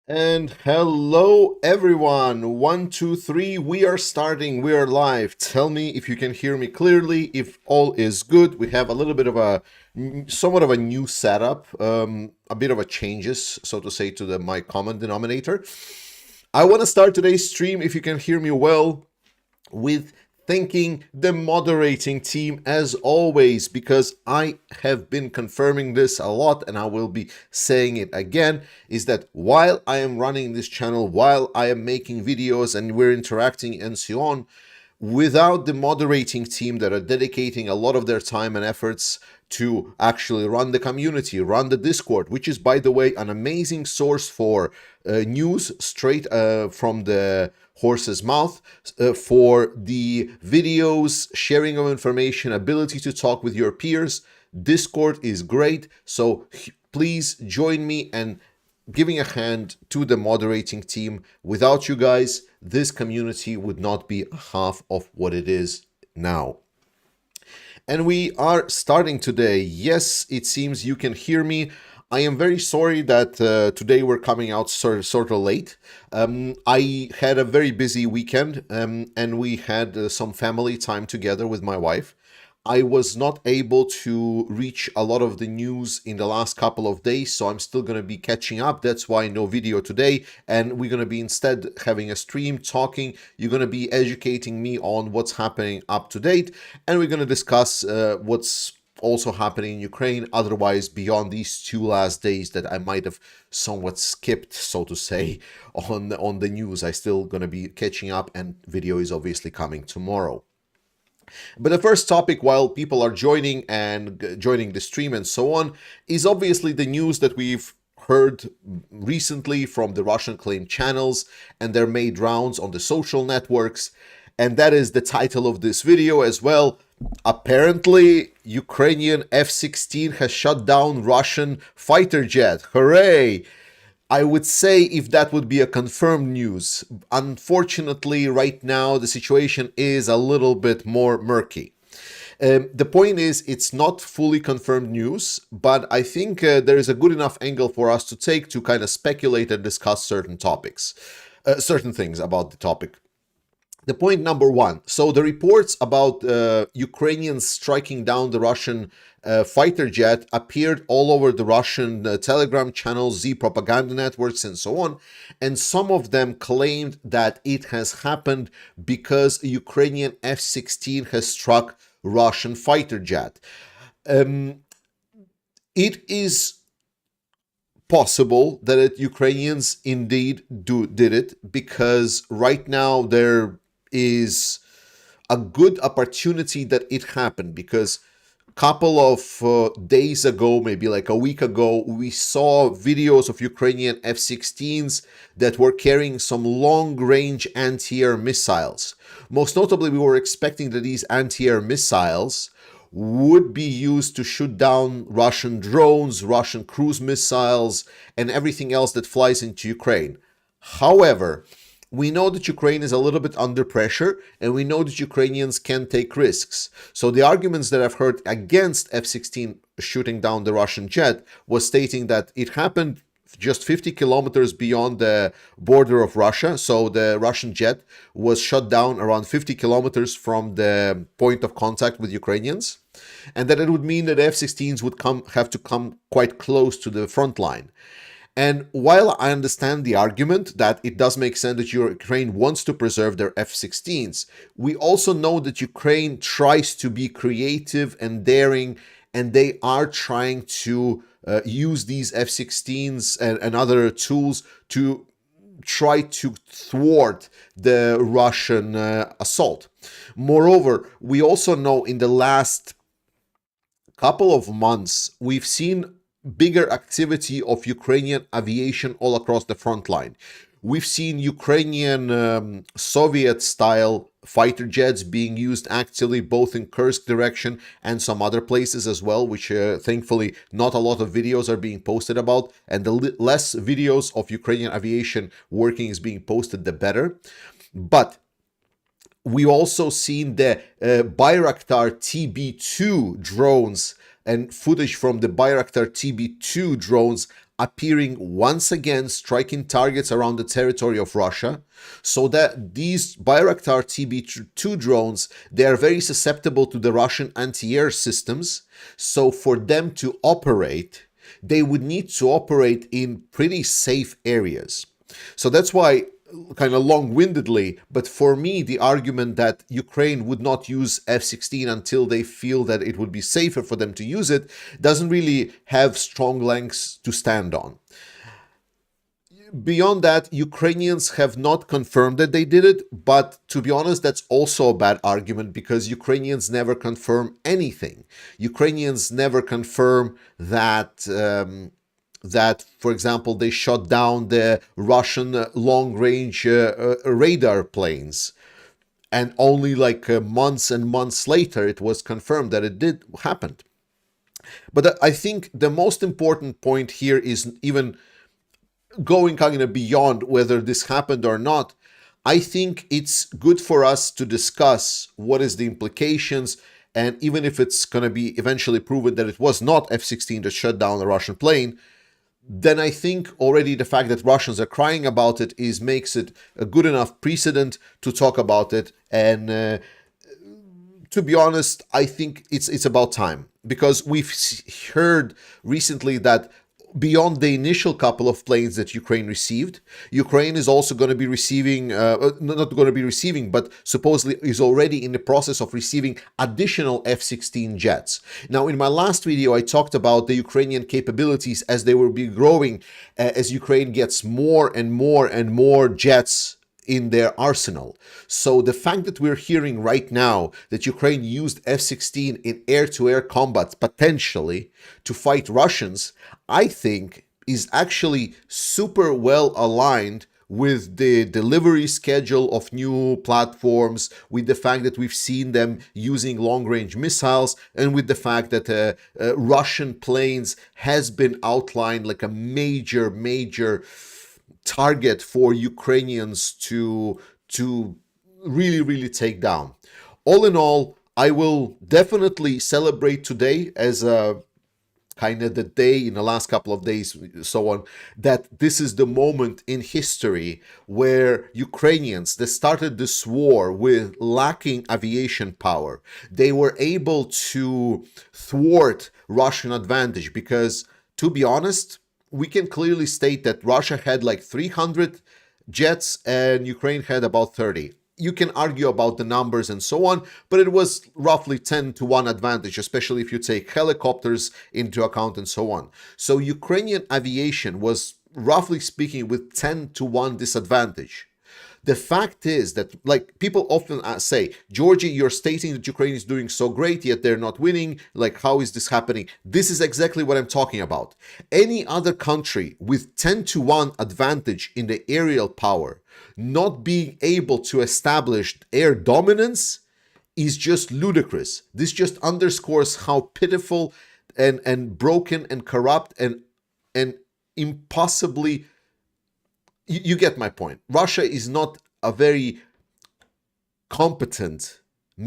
And hello, everyone. One, two, three. We are starting. We are live. Tell me if you can hear me clearly, if all is good. We have a little bit of a somewhat of a new setup, a bit of a changes, so to say, to my common denominator. I want to start today's stream, if you can hear me well, with thanking the moderating team as always, because I have been confirming this a lot and I will be saying it again, is that while I am running this channel, while I am making videos and we're interacting and so on, without the moderating team that are dedicating a lot of their time and efforts to actually run the community, run the Discord, which is, by the way, an amazing source for news straight from the horse's mouth, for the videos, sharing of information, ability to talk with your peers. Discord is great, so please join me and giving a hand to the moderating team. Without you guys, this community would not be half of what it is now. And we are starting today. Yes, it seems you can hear me. I am very sorry that today we're coming out sort of late. I had a very busy weekend and we had some family time together with my wife. I was not able to reach a lot of the news in the last couple of days, so I'm still going to be catching up. That's why no video today, and we're going to be instead having a stream talking. You're going to be educating me on what's happening up to date, and we're going to discuss what's also happening in Ukraine, otherwise beyond these 2 last days that I might have somewhat skipped, so to say, on the news. I'm still going to be catching up, and video is obviously coming tomorrow. But the first topic, while people are joining the stream and so on, is obviously the news that we've heard recently from the Russian claimed channels, and they're made rounds on the social networks. And that is the title of this video as well. Apparently, Ukrainian F-16 has shot down Russian fighter jet. Hooray! I would say if that would be a confirmed news. Unfortunately, right now, the situation is a little bit more murky. The point is, it's not fully confirmed news, but I think there is a good enough angle for us to take to kind of speculate and discuss certain topics, certain things about the topic. the point number one. So the reports about Ukrainians striking down the Russian fighter jet appeared all over the Russian Telegram channels, Z propaganda networks, and so on. And some of them claimed that it has happened because a Ukrainian F-16 has struck Russian fighter jet. It is possible that Ukrainians indeed did it, because right now there is a good opportunity that it happened, because a couple of days ago, maybe like a week ago, we saw videos of Ukrainian F-16s that were carrying some long-range anti-air missiles. Most notably, we were expecting that these anti-air missiles would be used to shoot down Russian drones, Russian cruise missiles, and everything else that flies into Ukraine. However, we know that Ukraine is a little bit under pressure, and we know that Ukrainians can take risks. So the arguments that I've heard against F-16 shooting down the Russian jet was stating that it happened just 50 kilometers beyond the border of Russia. So the Russian jet was shot down around 50 kilometers from the point of contact with Ukrainians. And that it would mean that F-16s would have to come quite close to the front line. And while I understand the argument that it does make sense that Ukraine wants to preserve their F-16s, we also know that Ukraine tries to be creative and daring, and they are trying to use these F-16s and other tools to try to thwart the Russian assault. Moreover, we also know in the last couple of months, we've seen bigger activity of Ukrainian aviation all across the front line. We've seen Ukrainian Soviet-style fighter jets being used actively both in Kursk direction and some other places as well, which thankfully not a lot of videos are being posted about, and the less videos of Ukrainian aviation working is being posted, the better. But we also seen the Bayraktar TB2 drones and footage from the Bayraktar TB2 drones appearing once again, striking targets around the territory of Russia. So that these Bayraktar TB2 drones, they are very susceptible to the Russian anti-air systems. So for them to operate, they would need to operate in pretty safe areas. So that's why, kind of long-windedly, but for me, the argument that Ukraine would not use F-16 until they feel that it would be safer for them to use it doesn't really have strong legs to stand on. Beyond that, Ukrainians have not confirmed that they did it, but to be honest, that's also a bad argument, because Ukrainians never confirm anything. Ukrainians never confirm that for example, they shot down the Russian long-range radar planes. And only like months and months later, it was confirmed that it did happen. But I think the most important point here is, even going kind of beyond whether this happened or not, I think it's good for us to discuss what is the implications. And even if it's going to be eventually proven that it was not F-16 that shut down the Russian plane, then I think already the fact that Russians are crying about it makes it a good enough precedent to talk about it. And to be honest, I think it's about time, because we've heard recently that beyond the initial couple of planes that Ukraine received, Ukraine is also going to be receiving, not going to be receiving, but supposedly is already in the process of receiving additional F-16 jets. Now, in my last video, I talked about the Ukrainian capabilities as they will be growing as Ukraine gets more and more and more jets in their arsenal. So the fact that we're hearing right now that Ukraine used F-16 in air-to-air combat potentially to fight Russians, I think is actually super well aligned with the delivery schedule of new platforms, with the fact that we've seen them using long-range missiles, and with the fact that Russian planes has been outlined like a major target for Ukrainians to really take down. All in all, I will definitely celebrate today as a kind of the day in the last couple of days, so on, that this is the moment in history where Ukrainians, they started this war with lacking aviation power. They were able to thwart Russian advantage because, to be honest, we can clearly state that Russia had like 300 jets and Ukraine had about 30. You can argue about the numbers and so on, but it was roughly 10 to 1 advantage, especially if you take helicopters into account and so on. So Ukrainian aviation was, roughly speaking, with 10 to 1 disadvantage. The fact is that, like, people often say, Georgie, you're stating that Ukraine is doing so great, yet they're not winning. Like, how is this happening? This is exactly what I'm talking about. Any other country with 10 to 1 advantage in the aerial power, not being able to establish air dominance is just ludicrous. This just underscores how pitiful and broken and corrupt and impossibly... You get my point. Russia is not a very competent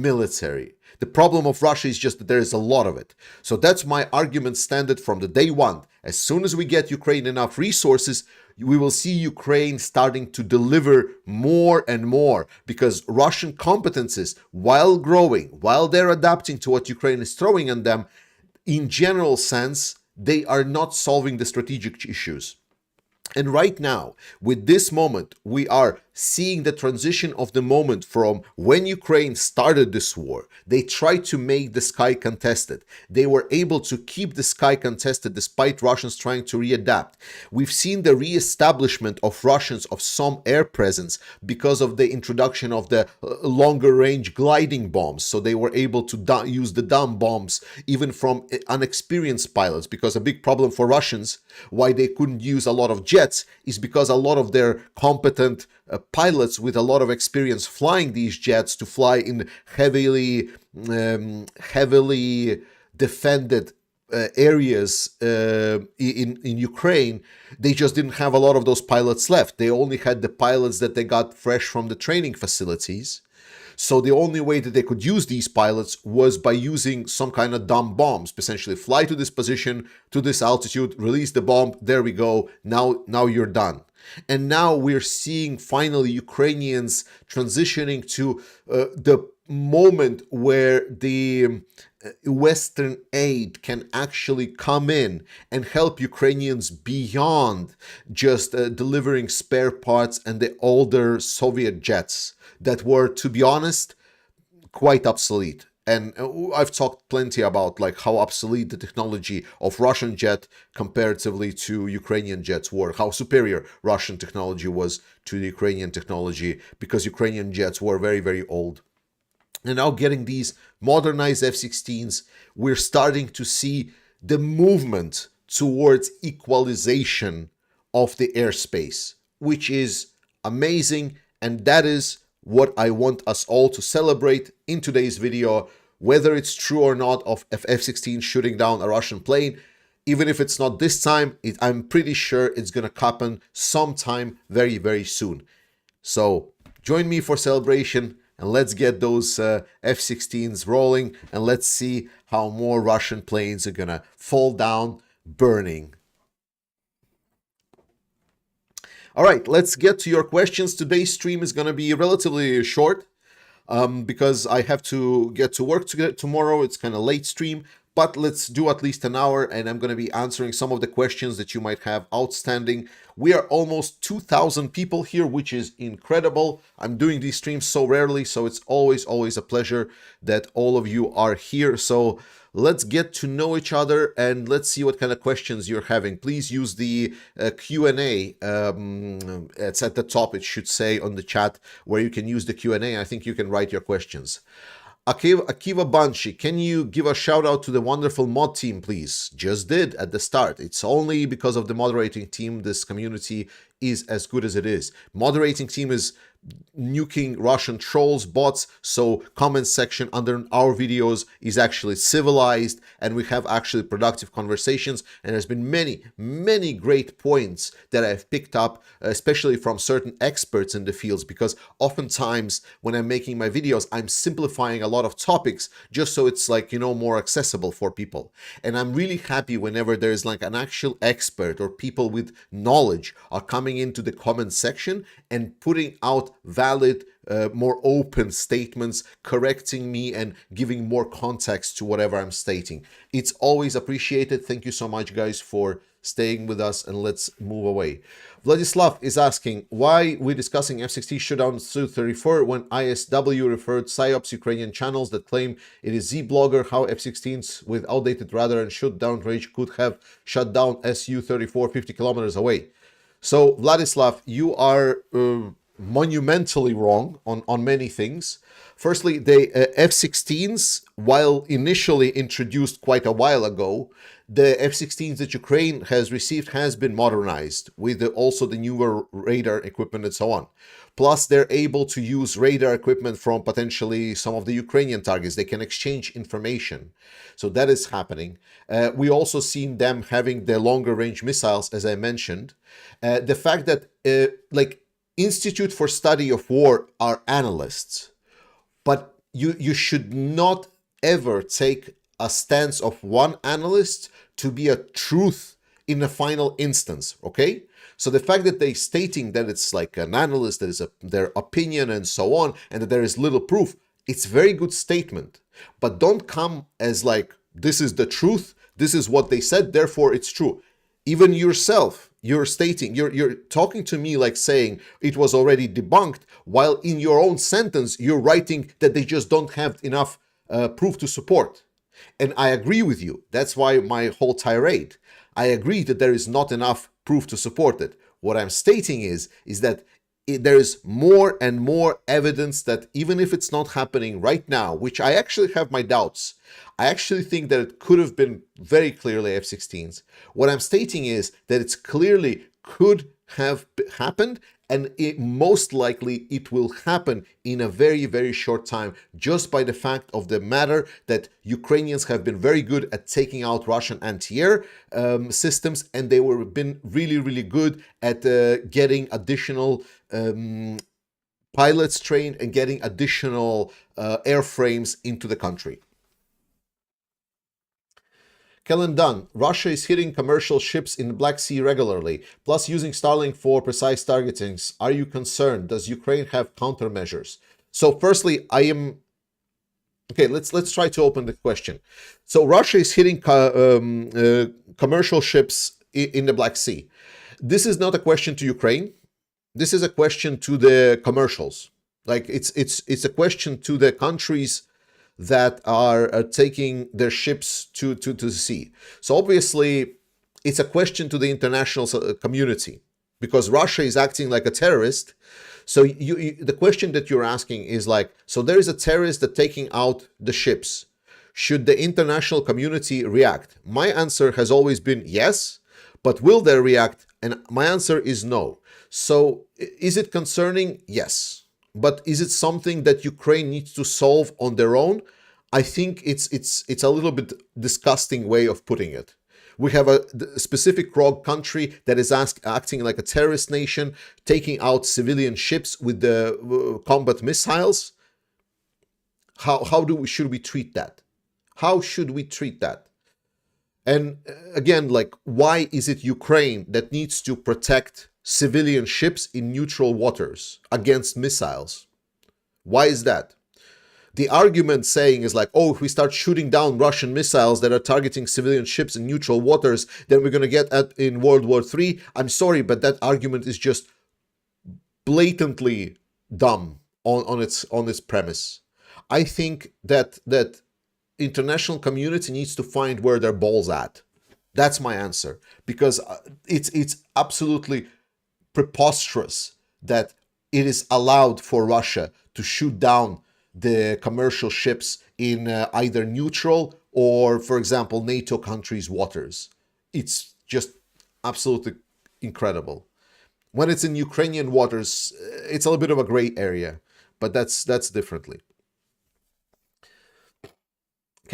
military. The problem of Russia is just that there is a lot of it. So that's my argument standard from the day one. As soon as we get Ukraine enough resources, we will see Ukraine starting to deliver more and more, because Russian competences, while growing, while they're adapting to what Ukraine is throwing at them, in general sense, they are not solving the strategic issues. And right now, with this moment, we are seeing the transition of the moment from when Ukraine started this war. They tried to make the sky contested. They were able to keep the sky contested despite Russians trying to readapt. We've seen the re-establishment of Russians of some air presence because of the introduction of the longer range gliding bombs. So they were able to use the dumb bombs even from unexperienced pilots, because a big problem for Russians, why they couldn't use a lot of jets, is because a lot of their competent pilots with a lot of experience flying these jets to fly in heavily defended areas in Ukraine, they just didn't have a lot of those pilots left. They only had the pilots that they got fresh from the training facilities. So the only way that they could use these pilots was by using some kind of dumb bombs. Essentially, fly to this position, to this altitude, release the bomb, there we go, now you're done. And now we're seeing finally Ukrainians transitioning to the moment where the Western aid can actually come in and help Ukrainians beyond just delivering spare parts and the older Soviet jets that were, to be honest, quite obsolete. And I've talked plenty about like how obsolete the technology of Russian jet comparatively to Ukrainian jets were, how superior Russian technology was to the Ukrainian technology, because Ukrainian jets were very, very old. And now getting these modernized F-16s, we're starting to see the movement towards equalization of the airspace, which is amazing. And that is what I want us all to celebrate in today's video, whether it's true or not of F-16 shooting down a Russian plane. Even if it's not this time, I'm pretty sure it's going to happen sometime very, very soon. So join me for celebration, and let's get those F-16s rolling, and let's see how more Russian planes are going to fall down burning. All right, let's get to your questions. Today's stream is going to be relatively short because I have to get to work tomorrow. It's kind of late stream, but let's do at least an hour, and I'm going to be answering some of the questions that you might have outstanding. We are almost 2,000 people here, which is incredible. I'm doing these streams so rarely, so it's always a pleasure that all of you are here. So let's get to know each other and let's see what kind of questions you're having. Please use the Q&A. It's at the top, it should say on the chat where you can use the Q&A. I think you can write your questions. Akiva Banshi, can you give a shout out to the wonderful mod team, please? Just did at the start. It's only because of the moderating team this community is as good as it is. Moderating team is nuking Russian trolls, bots, so comment section under our videos is actually civilized, and we have actually productive conversations, and there's been many great points that I've picked up, especially from certain experts in the fields, because oftentimes when I'm making my videos, I'm simplifying a lot of topics just so it's like, you know, more accessible for people. And I'm really happy whenever there's like an actual expert or people with knowledge are coming into the comment section and putting out valid, more open statements, correcting me and giving more context to whatever I'm stating. It's always appreciated. Thank you so much, guys, for staying with us, and let's move away. Vladislav is asking, why we discussing F-16 shutdown Su-34 when ISW referred PSYOPs Ukrainian channels that claim it is Z-blogger how F-16s with outdated radar and shutdown range could have shut down Su-34 50 kilometers away. So, Vladislav, you are monumentally wrong on many things. Firstly, the F-16s, while initially introduced quite a while ago, the F-16s that Ukraine has received has been modernized with also the newer radar equipment and so on. Plus, they're able to use radar equipment from potentially some of the Ukrainian targets. They can exchange information. So that is happening. We also seen them having the longer range missiles, as I mentioned. The fact that like Institute for Study of War are analysts, but you should not ever take a stance of one analyst to be a truth in the final instance, okay? So the fact that they're stating that it's like an analyst, that is their opinion and so on, and that there is little proof, it's a very good statement. But don't come as like, this is the truth, this is what they said, therefore it's true. Even yourself, you're stating, you're talking to me like saying it was already debunked, while in your own sentence, you're writing that they just don't have enough proof to support. And I agree with you. That's why my whole tirade. I agree that there is not enough proof to support it. What I'm stating is that there is more and more evidence that even if it's not happening right now, which I actually have my doubts, I actually think that it could have been very clearly F-16s. What I'm stating is that it's clearly could have happened, and most likely it will happen in a very short time, just by the fact of the matter that Ukrainians have been very good at taking out Russian anti-air systems, and they were been really good at getting additional pilots trained and getting additional airframes into the country. Kellen Dunn, Russia is hitting commercial ships in the Black Sea regularly, plus using Starlink for precise targetings. Are you concerned? Does Ukraine have countermeasures? So firstly, I am... Okay, let's try to open the question. So Russia is hitting commercial ships in the Black Sea. This is not a question to Ukraine. This is a question to the commercials. Like it's a question to the countries that are taking their ships to the sea. So obviously, it's a question to the international community, because Russia is acting like a terrorist. So the question that you're asking is like, so there is a terrorist that's taking out the ships. Should the international community react? My answer has always been yes, but will they react? And my answer is no. So is it concerning? Yes. But is it something that Ukraine needs to solve on their own? I think it's a little bit disgusting way of putting it. We have a specific rogue country that is acting like a terrorist nation, taking out civilian ships with the combat missiles. How should we treat that? How should we treat that? And again, like, why is it Ukraine that needs to protect civilian ships in neutral waters against missiles? Why is that? The argument saying is like, oh, if we start shooting down Russian missiles that are targeting civilian ships in neutral waters, then we're going to get in World War III. I'm sorry, but that argument is just blatantly dumb on its premise. I think that international community needs to find where their ball's at. That's my answer, because it's absolutely preposterous that it is allowed for Russia to shoot down the commercial ships in either neutral or, for example, NATO countries' waters. It's just absolutely incredible. When it's in Ukrainian waters, it's a little bit of a gray area, but that's differently.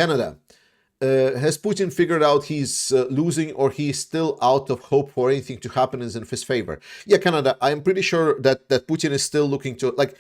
Canada. Has Putin figured out he's losing, or he's still out of hope for anything to happen is in his favor? Yeah, Canada, I'm pretty sure that Putin is still looking to, like,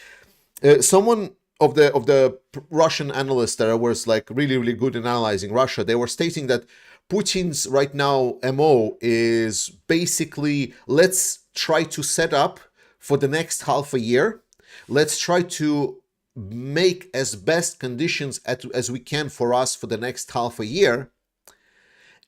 someone of the Russian analysts that was like really good in analyzing Russia, they were stating that Putin's right now MO is basically, let's try to set up for the next half a year, let's try to make as best conditions as we can for us for the next half a year,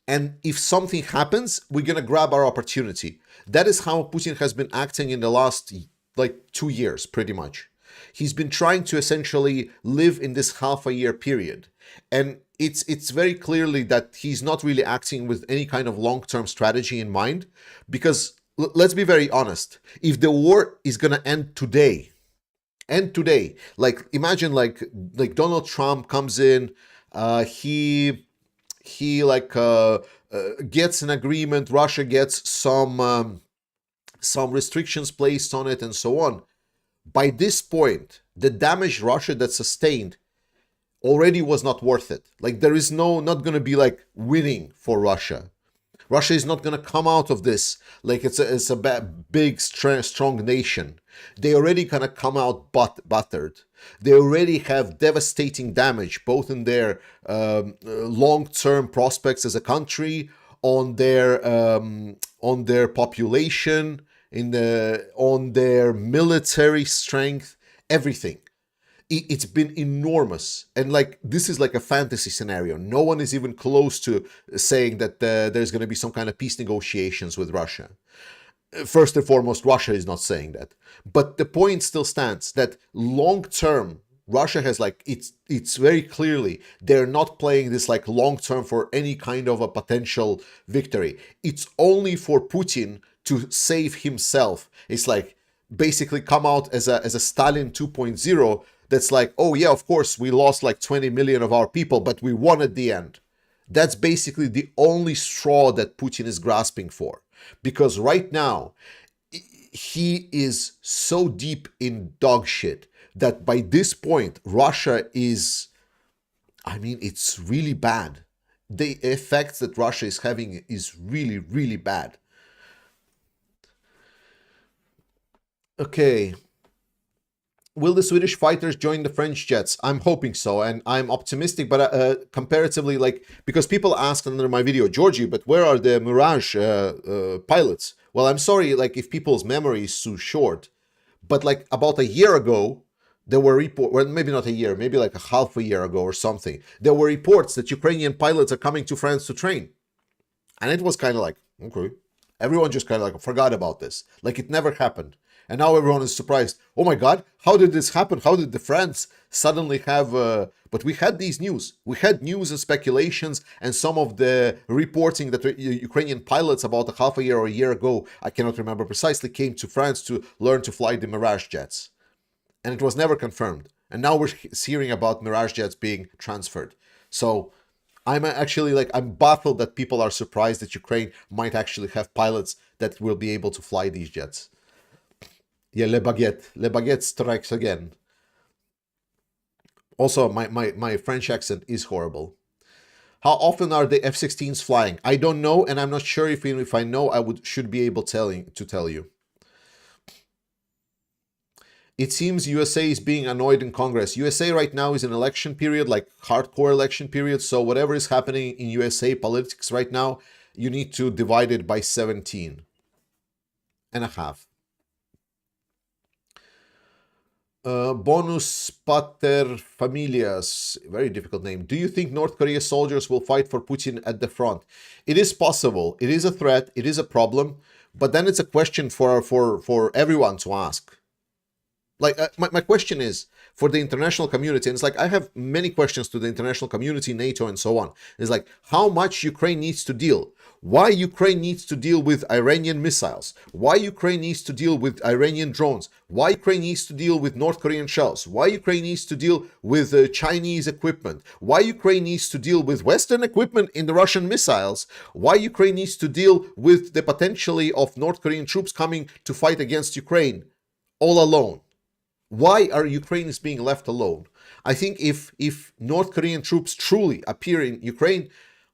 and if something happens, we're gonna grab our opportunity. That is how Putin has been acting in the last like 2 years, pretty much. He's been trying to essentially live in this half a year period, and it's very clearly that he's not really acting with any kind of long-term strategy in mind, because let's be very honest, if the war is gonna end today, like imagine like Donald Trump comes in, he gets an agreement, Russia gets some restrictions placed on it and so on. By this point, the damage Russia that sustained already was not worth it. Like, there is not going to be like winning for Russia. Russia is not going to come out of this like it's a big, strong nation. They already kind of come out battered. They already have devastating damage, both in their long-term prospects as a country, on their population, on their military strength, everything. It's been enormous, and like this is like a fantasy scenario. No one is even close to saying that there's going to be some kind of peace negotiations with Russia. First and foremost, Russia is not saying that, but the point still stands that long term, Russia has like it's very clearly they're not playing this like long term for any kind of a potential victory. It's only for Putin to save himself. It's like basically come out as a Stalin 2.0. That's like, oh yeah, of course, we lost like 20 million of our people, but we won at the end. That's basically the only straw that Putin is grasping for. Because right now, he is so deep in dog shit that by this point, Russia is, I mean, it's really bad. The effects that Russia is having is really, really bad. Okay. Will the Swedish fighters join the French jets? I'm hoping so, and I'm optimistic, but comparatively, like, because people ask under my video, Georgie, but where are the Mirage pilots? Well, I'm sorry, like, if people's memory is so short, but like about a year ago, there were reports, well, maybe not a year, maybe like a half a year ago or something, there were reports that Ukrainian pilots are coming to France to train. And it was kind of like, okay, everyone just kind of like forgot about this, like it never happened. And now everyone is surprised. Oh my God, how did this happen? How did the France suddenly have... But we had these news. We had news and speculations and some of the reporting that Ukrainian pilots about a half a year or a year ago, I cannot remember precisely, came to France to learn to fly the Mirage jets. And it was never confirmed. And now we're hearing about Mirage jets being transferred. So I'm actually like, I'm baffled that people are surprised that Ukraine might actually have pilots that will be able to fly these jets. Yeah, Le Baguette strikes again. Also, my French accent is horrible. How often are the F-16s flying? I don't know, and I'm not sure if I know, should be able to tell you. It seems USA is being annoyed in Congress. USA right now is an election period, like hardcore election period, so whatever is happening in USA politics right now, you need to divide it by 17 and a half. Bonus Pater Familias, very difficult name. Do you think North Korea soldiers will fight for Putin at the front? It is possible. It is a threat. It is a problem. But then it's a question for everyone to ask. Like, my question is for the international community, and it's like I have many questions to the international community, NATO, and so on. It's like, how much Ukraine needs to deal? why Ukraine needs to deal with Iranian missiles, why Ukraine needs to deal with Iranian drones, why Ukraine needs to deal with North Korean shells, why Ukraine needs to deal with Chinese equipment, why Ukraine needs to deal with Western equipment in the Russian missiles, why Ukraine needs to deal with the potentially of North Korean troops coming to fight against Ukraine all alone. Why are Ukrainians being left alone? I think if North Korean troops truly appear in Ukraine,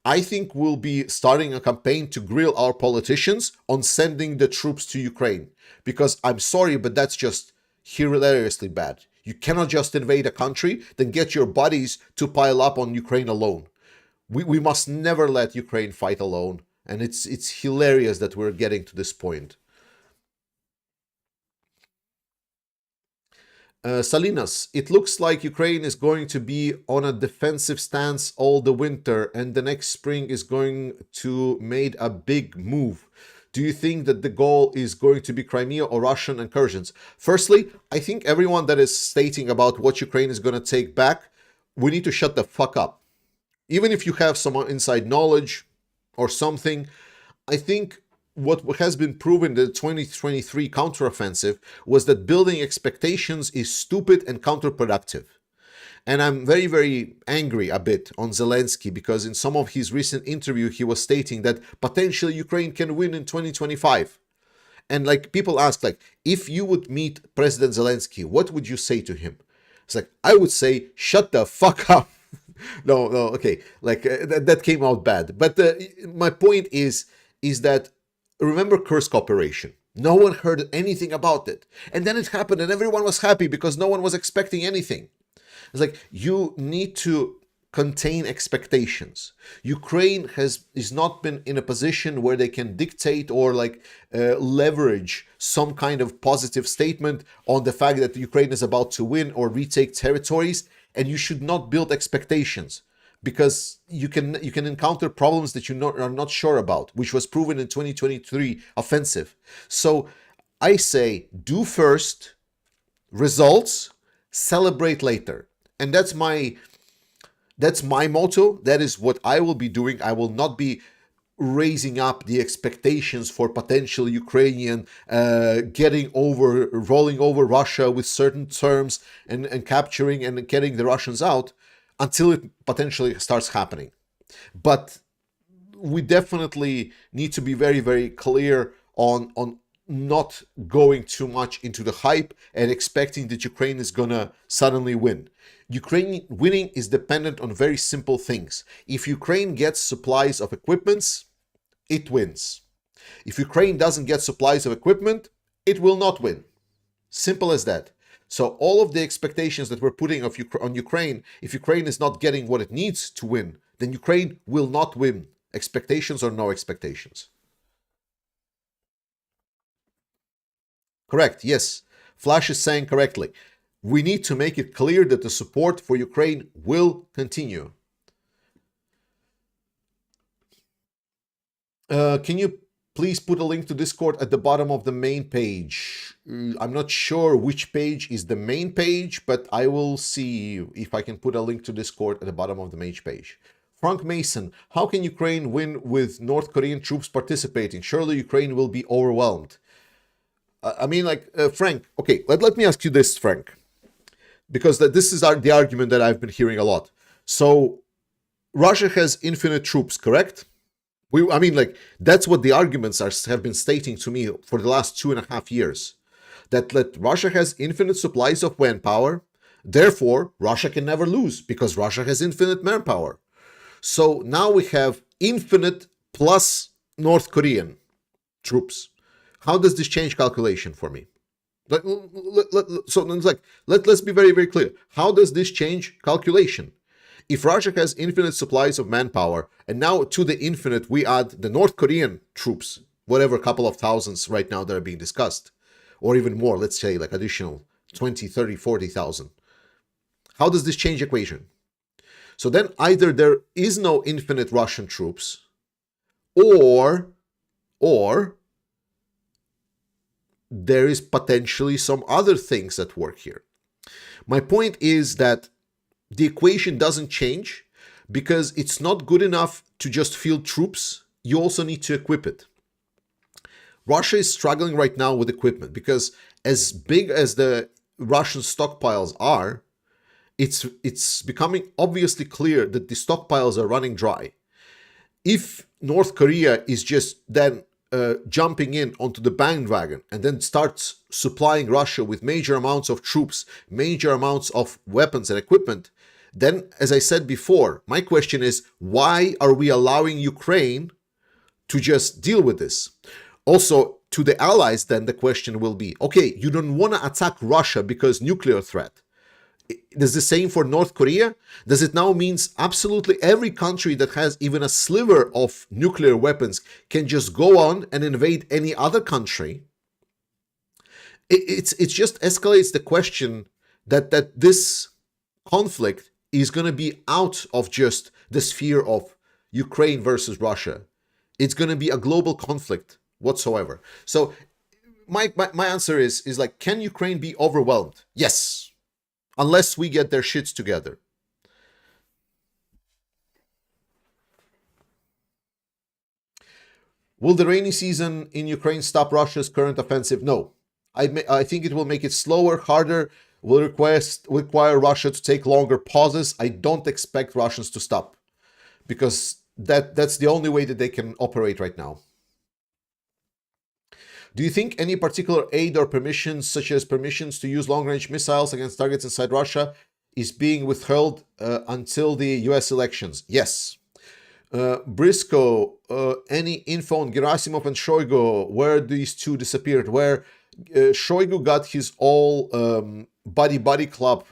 I think we'll be starting a campaign to grill our politicians on sending the troops to Ukraine. Because I'm sorry, but that's just hilariously bad. You cannot just invade a country, then get your buddies to pile up on Ukraine alone. We must never let Ukraine fight alone. And it's hilarious that we're getting to this point. Salinas, it looks like Ukraine is going to be on a defensive stance all the winter, and the next spring is going to make a big move. Do you think that the goal is going to be Crimea or Russian incursions? Firstly, I think everyone that is stating about what Ukraine is going to take back, we need to shut the fuck up. Even if you have some inside knowledge or something, I think what has been proven in the 2023 counteroffensive was that building expectations is stupid and counterproductive. And I'm very, very angry a bit on Zelensky because in some of his recent interview, he was stating that potentially Ukraine can win in 2025. And like people ask, like, if you would meet President Zelensky, what would you say to him? It's like, I would say, shut the fuck up. No, okay. Like that came out bad. But my point is that remember Kursk operation. No one heard anything about it. And then it happened and everyone was happy because no one was expecting anything. It's like you need to contain expectations. Ukraine is not been in a position where they can dictate or leverage some kind of positive statement on the fact that Ukraine is about to win or retake territories, and you should not build expectations. Because you can encounter problems that you are not sure about, which was proven in 2023 offensive. So I say, do first, results, celebrate later. And that's my motto. That is what I will be doing. I will not be raising up the expectations for potential Ukrainian rolling over Russia with certain terms and capturing and getting the Russians out until it potentially starts happening. But we definitely need to be very, very clear on not going too much into the hype and expecting that Ukraine is gonna suddenly win. Ukraine winning is dependent on very simple things. If Ukraine gets supplies of equipments, it wins. If Ukraine doesn't get supplies of equipment, it will not win. Simple as that. So all of the expectations that we're putting on Ukraine, if Ukraine is not getting what it needs to win, then Ukraine will not win. Expectations or no expectations. Correct, yes. Flash is saying correctly. We need to make it clear that the support for Ukraine will continue. Can you please put a link to Discord at the bottom of the main page? I'm not sure which page is the main page, but I will see if I can put a link to Discord at the bottom of the main page. Frank Mason, how can Ukraine win with North Korean troops participating? Surely Ukraine will be overwhelmed. Frank, okay, let me ask you this, Frank, because this is the argument that I've been hearing a lot. So Russia has infinite troops, correct? That's what the arguments have been stating to me for the last 2.5 years. That Russia has infinite supplies of manpower, therefore Russia can never lose because Russia has infinite manpower. So now we have infinite plus North Korean troops. How does this change calculation for me? Let's be very, very clear. How does this change calculation? If Russia has infinite supplies of manpower, and now to the infinite we add the North Korean troops, whatever couple of thousands right now that are being discussed, or even more, let's say additional 20, 30, 40,000. How does this change equation? So then either there is no infinite Russian troops, or there is potentially some other things at work here. My point is that the equation doesn't change because it's not good enough to just field troops you also need to equip it. Russia is struggling right now with equipment because as big as the Russian stockpiles are, it's becoming obviously clear that the stockpiles are running dry. If North Korea is just then jumping in onto the bandwagon and then starts supplying Russia with major amounts of troops, major amounts of weapons and equipment, then, as I said before, my question is, why are we allowing Ukraine to just deal with this? Also, to the allies, then the question will be, okay, you don't want to attack Russia because nuclear threat. Does the same for North Korea? Does it now means absolutely every country that has even a sliver of nuclear weapons can just go on and invade any other country? It just escalates the question that this conflict is going to be out of just the sphere of Ukraine versus Russia. It's going to be a global conflict whatsoever. So my answer is like, can Ukraine be overwhelmed? Yes, unless we get their shits together. Will the rainy season in Ukraine stop Russia's current offensive? No. I think it will make it slower, harder, will require Russia to take longer pauses. I don't expect Russians to stop because that's the only way that they can operate right now. Do you think any particular aid or permissions, such as permissions to use long-range missiles against targets inside Russia, is being withheld until the US elections? Yes. Briscoe, any info on Gerasimov and Shoigu, where these two disappeared, where Shoigu got his all buddy club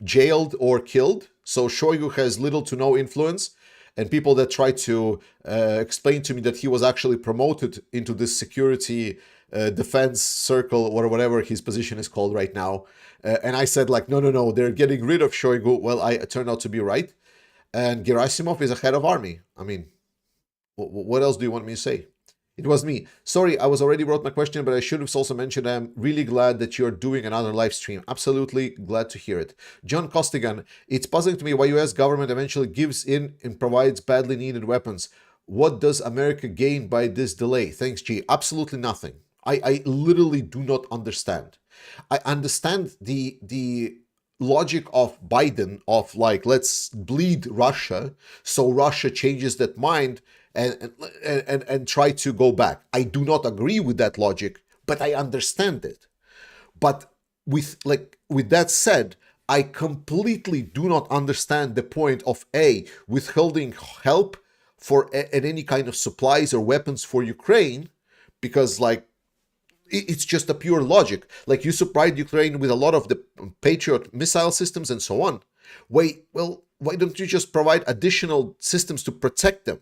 jailed or killed. So Shoigu has little to no influence. And people that try to explain to me that he was actually promoted into this security defense circle or whatever his position is called right now. And I said like, no, they're getting rid of Shoigu. Well, I turned out to be right. And Gerasimov is a head of army. I mean, what else do you want me to say? It was me. Sorry, I was already wrote my question, but I should have also mentioned I'm really glad that you're doing another live stream. Absolutely glad to hear it. John Costigan, it's puzzling to me why US government eventually gives in and provides badly needed weapons. What does America gain by this delay? Thanks, G. Absolutely nothing. I literally do not understand. I understand the logic of Biden of like, let's bleed Russia so Russia changes that mind and try to go back. I do not agree with that logic, but I understand it. But with that said, I completely do not understand the point of withholding help for any kind of supplies or weapons for Ukraine, because like it's just a pure logic. Like you supplied Ukraine with a lot of the Patriot missile systems and so on. Why don't you just provide additional systems to protect them?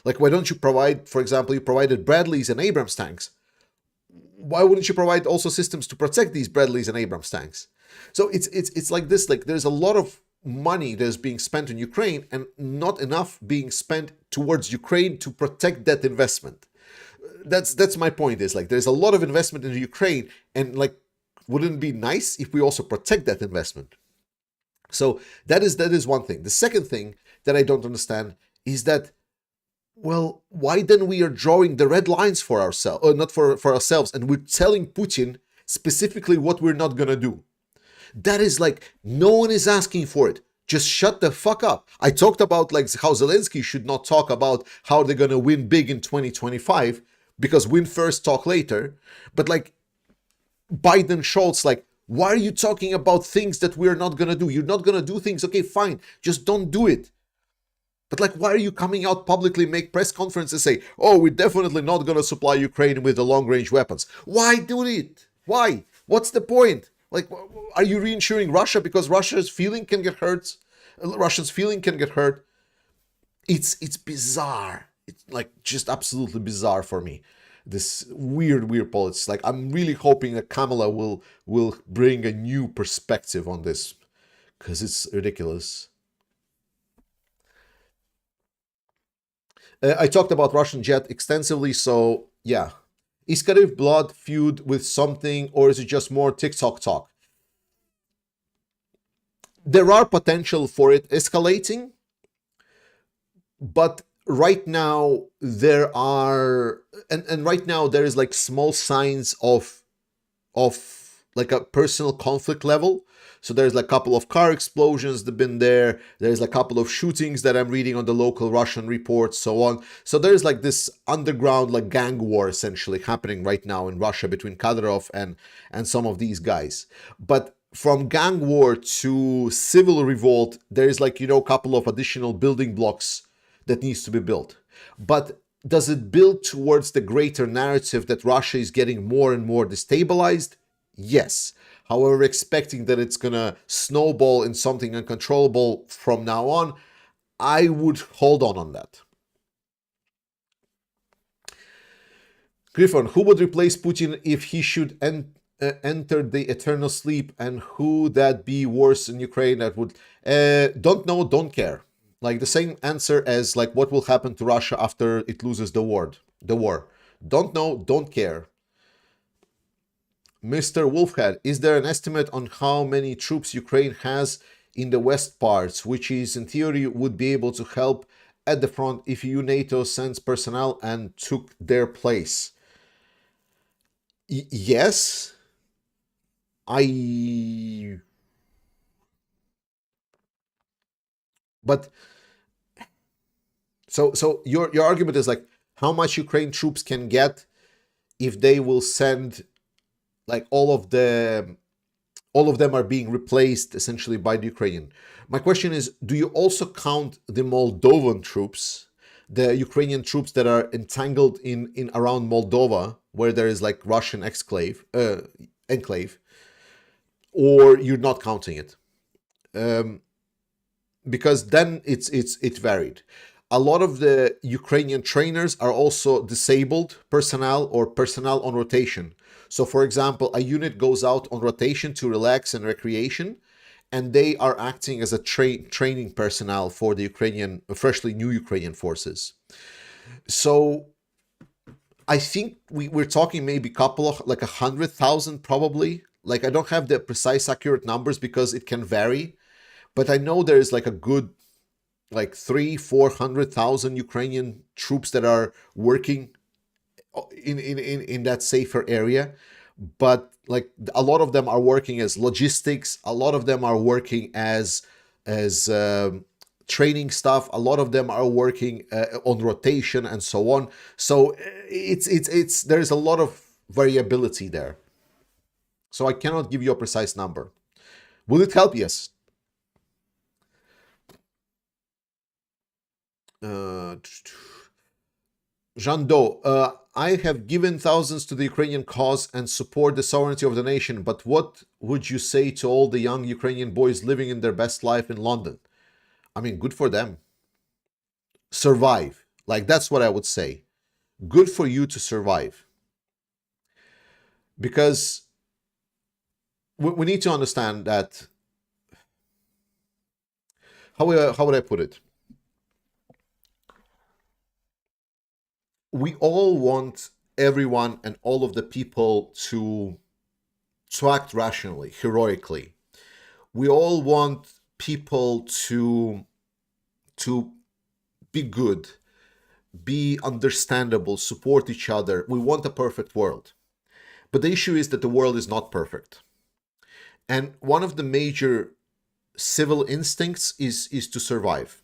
Like, why don't you provide, for example, you provided Bradleys and Abrams tanks. Why wouldn't you provide also systems to protect these Bradleys and Abrams tanks? So it's like this, like there's a lot of money that is being spent in Ukraine and not enough being spent towards Ukraine to protect that investment. That's my point, is like there's a lot of investment in Ukraine, and like wouldn't it be nice if we also protect that investment? So that is one thing. The second thing that I don't understand is that, well, why then we are drawing the red lines for ourselves, or not for ourselves, and we're telling Putin specifically what we're not gonna do. That is like, no one is asking for it. Just shut the fuck up. I talked about like how Zelensky should not talk about how they're gonna win big in 2025, because win first, talk later. But like Biden, Scholz, like, why are you talking about things that we're not gonna do? You're not gonna do things, okay, fine, just don't do it. But like, why are you coming out publicly, make press conferences, say, oh, we're definitely not gonna supply Ukraine with the long-range weapons? Why do it? Why? What's the point? Like, are you reinsuring Russia because Russia's feeling can get hurt? Russians' feeling can get hurt. It's bizarre. It's like just absolutely bizarre for me. This weird politics. Like, I'm really hoping that Kamala will bring a new perspective on this, because it's ridiculous. I talked about Russian Jet extensively, so yeah. Is Karev blood feud with something, or is it just more TikTok talk? There are potential for it escalating, but right now there are, and right now there is like small signs of like a personal conflict level. So there's like a couple of car explosions that have been there. There's a couple of shootings that I'm reading on the local Russian reports, so on. So there's like this underground like gang war essentially happening right now in Russia between Kadyrov and some of these guys. But from gang war to civil revolt, there's like, a couple of additional building blocks that needs to be built. But does it build towards the greater narrative that Russia is getting more and more destabilized? Yes. However, expecting that it's going to snowball in something uncontrollable from now on, I would hold on that. Griffon, who would replace Putin if he should enter the eternal sleep, and who that be worse in Ukraine? That would don't know, don't care. Like the same answer as like what will happen to Russia after it loses the war. Don't know, don't care. Mr. Wolfhead, is there an estimate on how many troops Ukraine has in the west parts, which is in theory would be able to help at the front if EU NATO sends personnel and took their place? Yes. But so your argument is like how much Ukraine troops can get if they will send like all of them are being replaced essentially by the Ukrainian. My question is, do you also count the Moldovan troops, the Ukrainian troops that are entangled in around Moldova, where there is like Russian enclave, or you're not counting it? Because then it's varied. A lot of the Ukrainian trainers are also disabled personnel or personnel on rotation. So, for example, a unit goes out on rotation to relax and recreation, and they are acting as a training personnel for the Ukrainian, freshly new Ukrainian forces. So, I think we're talking maybe a couple of, like 100,000 probably. Like, I don't have the precise accurate numbers because it can vary, but I know there is like a good like 300,000-400,000 Ukrainian troops that are working in that safer area. But like a lot of them are working as logistics, a lot of them are working as training stuff, a lot of them are working on rotation and so on. So it's there's a lot of variability there. So I cannot give you a precise number. Will it help? Yes. Jando, I have given thousands to the Ukrainian cause and support the sovereignty of the nation, but what would you say to all the young Ukrainian boys living in their best life in London? I mean, good for them. Survive. Like, that's what I would say. Good for you to survive. Because we need to understand that, how would I put it? We all want everyone and all of the people to act rationally, heroically. We all want people to be good, be understandable, support each other. We want a perfect world. But the issue is that the world is not perfect. And one of the major civil instincts is to survive.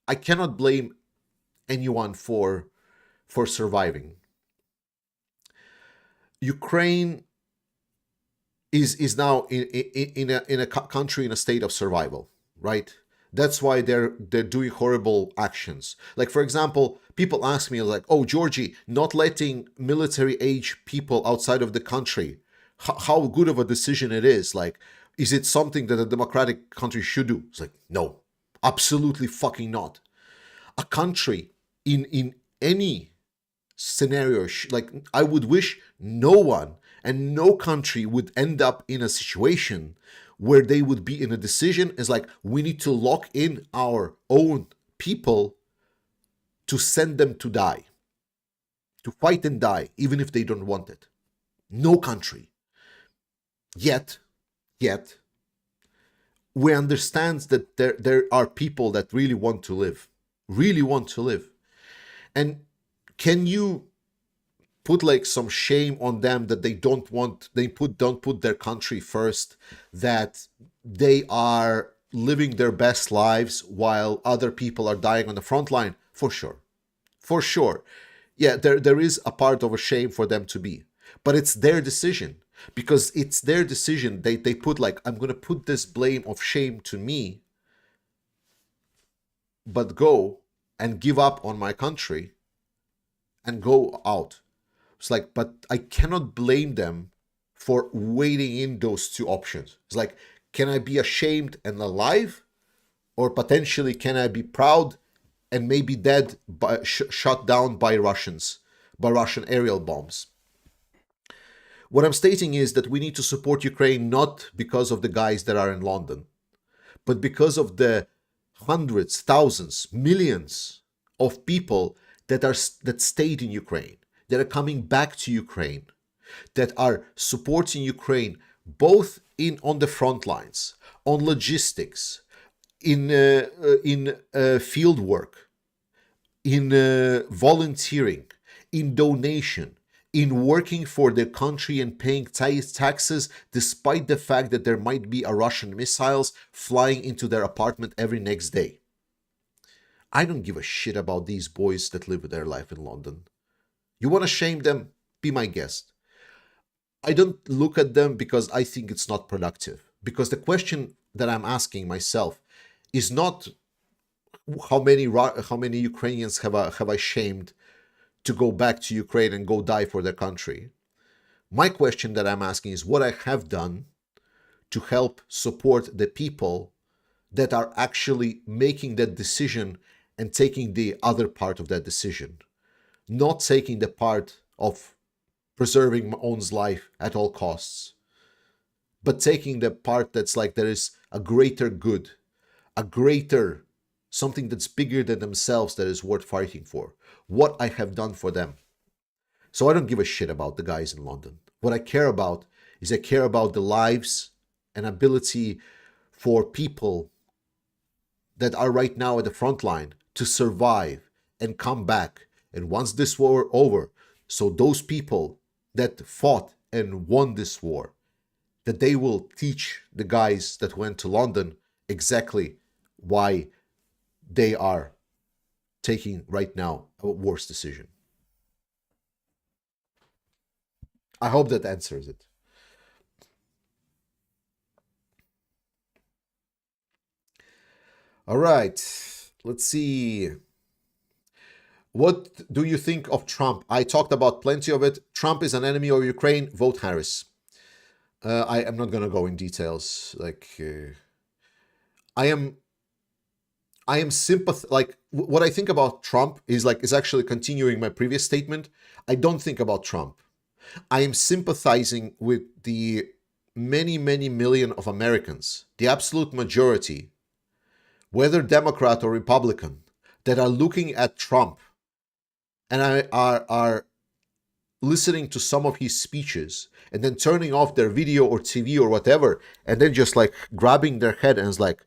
I cannot blame anyone for surviving. Ukraine is now in a country in a state of survival, right? That's why they're doing horrible actions. Like, for example, people ask me like, "Oh, Georgie, not letting military age people outside of the country, how good of a decision it is? Like, is it something that a democratic country should do?" It's like, no, absolutely fucking not. A country in any scenario, like, I would wish no one and no country would end up in a situation where they would be in a decision is like, we need to lock in our own people to send them to die, to fight and die, even if they don't want it. No country. Yet, we understand that there are people that really want to live, really want to live. And can you put like some shame on them that they don't put their country first, that they are living their best lives while other people are dying on the front line? For sure. For sure. Yeah, there is a part of a shame for them to be. But it's their decision. Because it's their decision. They put like, I'm gonna put this blame of shame to me, but go and give up on my country and go out. It's like, but I cannot blame them for waiting in those two options. It's like, can I be ashamed and alive? Or potentially, can I be proud and maybe dead, shot down by Russians, by Russian aerial bombs? What I'm stating is that we need to support Ukraine not because of the guys that are in London, but because of the hundreds, thousands, millions of people that stayed in Ukraine, that are coming back to Ukraine, that are supporting Ukraine both on the front lines, on logistics, in field work, in volunteering, in donation, in working for their country and paying taxes, despite the fact that there might be a Russian missiles flying into their apartment every next day. I don't give a shit about these boys that live their life in London. You want to shame them? Be my guest. I don't look at them because I think it's not productive. Because the question that I'm asking myself is not how many Ukrainians have I shamed to go back to Ukraine and go die for their country. My question that I'm asking is what I have done to help support the people that are actually making that decision and taking the other part of that decision, not taking the part of preserving my own life at all costs, but taking the part that's like there is a greater good, a greater something that's bigger than themselves that is worth fighting for. What I have done for them. So I don't give a shit about the guys in London. What I care about is I care about the lives and ability for people that are right now at the front line to survive and come back. And once this war over, so those people that fought and won this war, that they will teach the guys that went to London exactly why they are taking right now a worse decision. I hope that answers it. All right, let's see. What do you think of Trump? I talked about plenty of it. Trump is an enemy of Ukraine. Vote Harris. I am not going to go in details. I am like what I think about Trump is actually continuing my previous statement. I don't think about Trump. I am sympathizing with the many million of Americans, the absolute majority, whether Democrat or Republican, that are looking at Trump and are listening to some of his speeches and then turning off their video or TV or whatever, and then just like grabbing their head and it's like,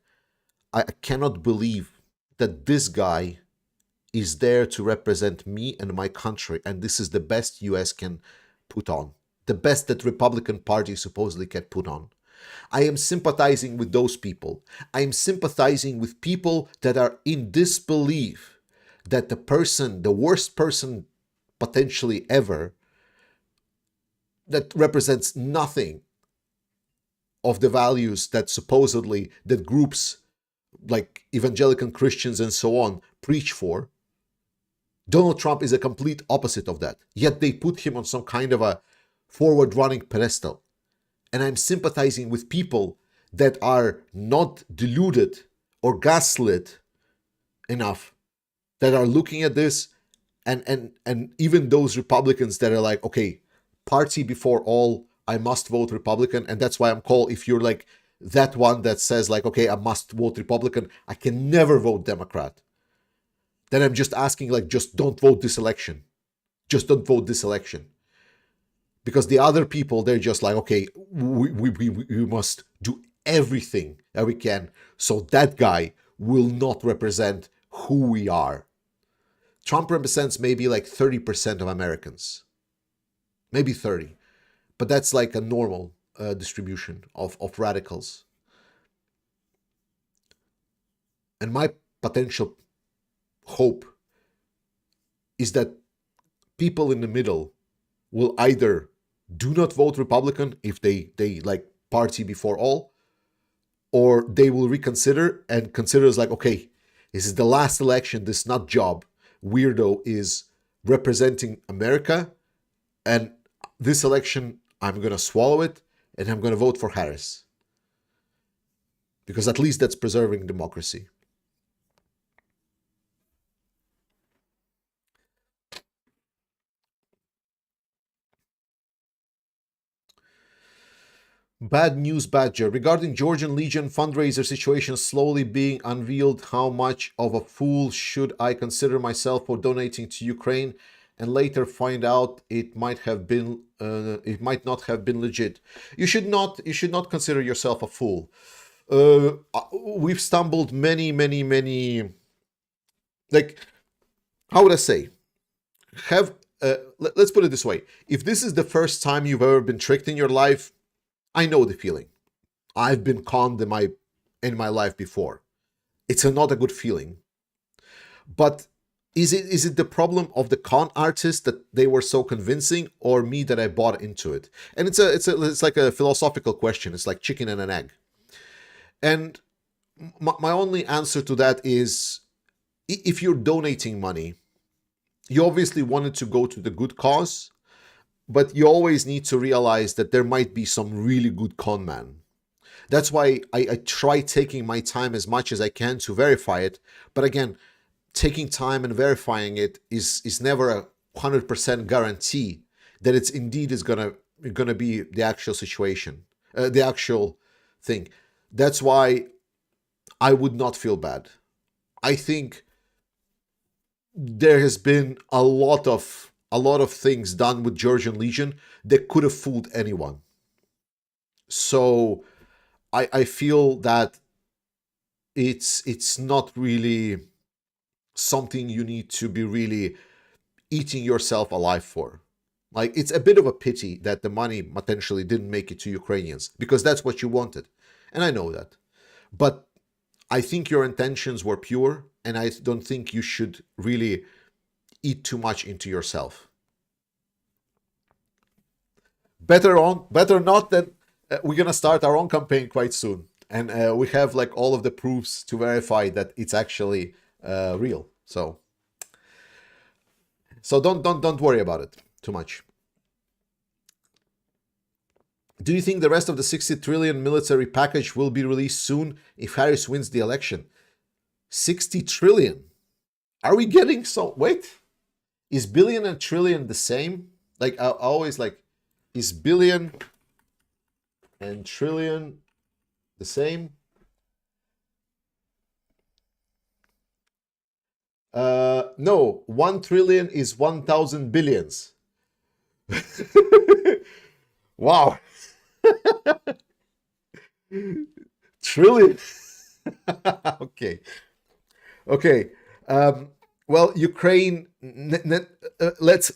I cannot believe that this guy is there to represent me and my country, and this is the best US can put on, the best that Republican Party supposedly can put on. I am sympathizing with those people. I am sympathizing with people that are in disbelief that the worst person potentially ever, that represents nothing of the values that supposedly that groups like evangelical Christians and so on preach for. Donald Trump is a complete opposite of that. Yet they put him on some kind of a forward-running pedestal. And I'm sympathizing with people that are not deluded or gaslit enough, that are looking at this, and even those Republicans that are like, okay, party before all, I must vote Republican, and that's why I'm called, if you're like that one that says like, okay, I must vote Republican, I can never vote Democrat. Then I'm just asking like, just don't vote this election. Just don't vote this election. Because the other people, they're just like, okay, we must do everything that we can so that guy will not represent who we are. Trump represents maybe like 30% of Americans, maybe 30, but that's like a normal distribution of radicals. And my potential hope is that people in the middle will either do not vote Republican if they like party before all, or they will reconsider and consider as like, okay, this is the last election, this nut job weirdo is representing America, and this election I'm gonna swallow it and I'm gonna vote for Harris. Because at least that's preserving democracy. Bad news badger. Regarding Georgian Legion fundraiser situation slowly being unveiled, how much of a fool should I consider myself for donating to Ukraine and later find out it might not have been legit? You should not consider yourself a fool. We've stumbled many, like, how would I say? Let's put it this way. If this is the first time you've ever been tricked in your life, I know the feeling. I've been conned in my life before. It's not a good feeling. But is it the problem of the con artist that they were so convincing, or me that I bought into it? And it's like a philosophical question. It's like chicken and an egg. And my only answer to that is, if you're donating money, you obviously want it to go to the good cause. But you always need to realize that there might be some really good con man. That's why I try taking my time as much as I can to verify it. But again, taking time and verifying it is never a 100% guarantee that it's indeed is gonna be the actual situation, the actual thing. That's why I would not feel bad. I think there has been a lot of things done with Georgian Legion that could have fooled anyone. So I feel that it's not really something you need to be really eating yourself alive for. Like, it's a bit of a pity that the money potentially didn't make it to Ukrainians, because that's what you wanted. And I know that. But I think your intentions were pure, and I don't think you should really eat too much into yourself. Better not than we're gonna start our own campaign quite soon, and we have like all of the proofs to verify that it's actually real. So don't worry about it too much. Do you think the rest of the 60 trillion military package will be released soon if Harris wins the election? 60 trillion? Are we getting so... Wait. Is billion and trillion the same? Like, I always like... Is billion and trillion the same? No. 1 trillion is 1,000 billions. Wow. Trillion. Okay. Well, Ukraine. Let's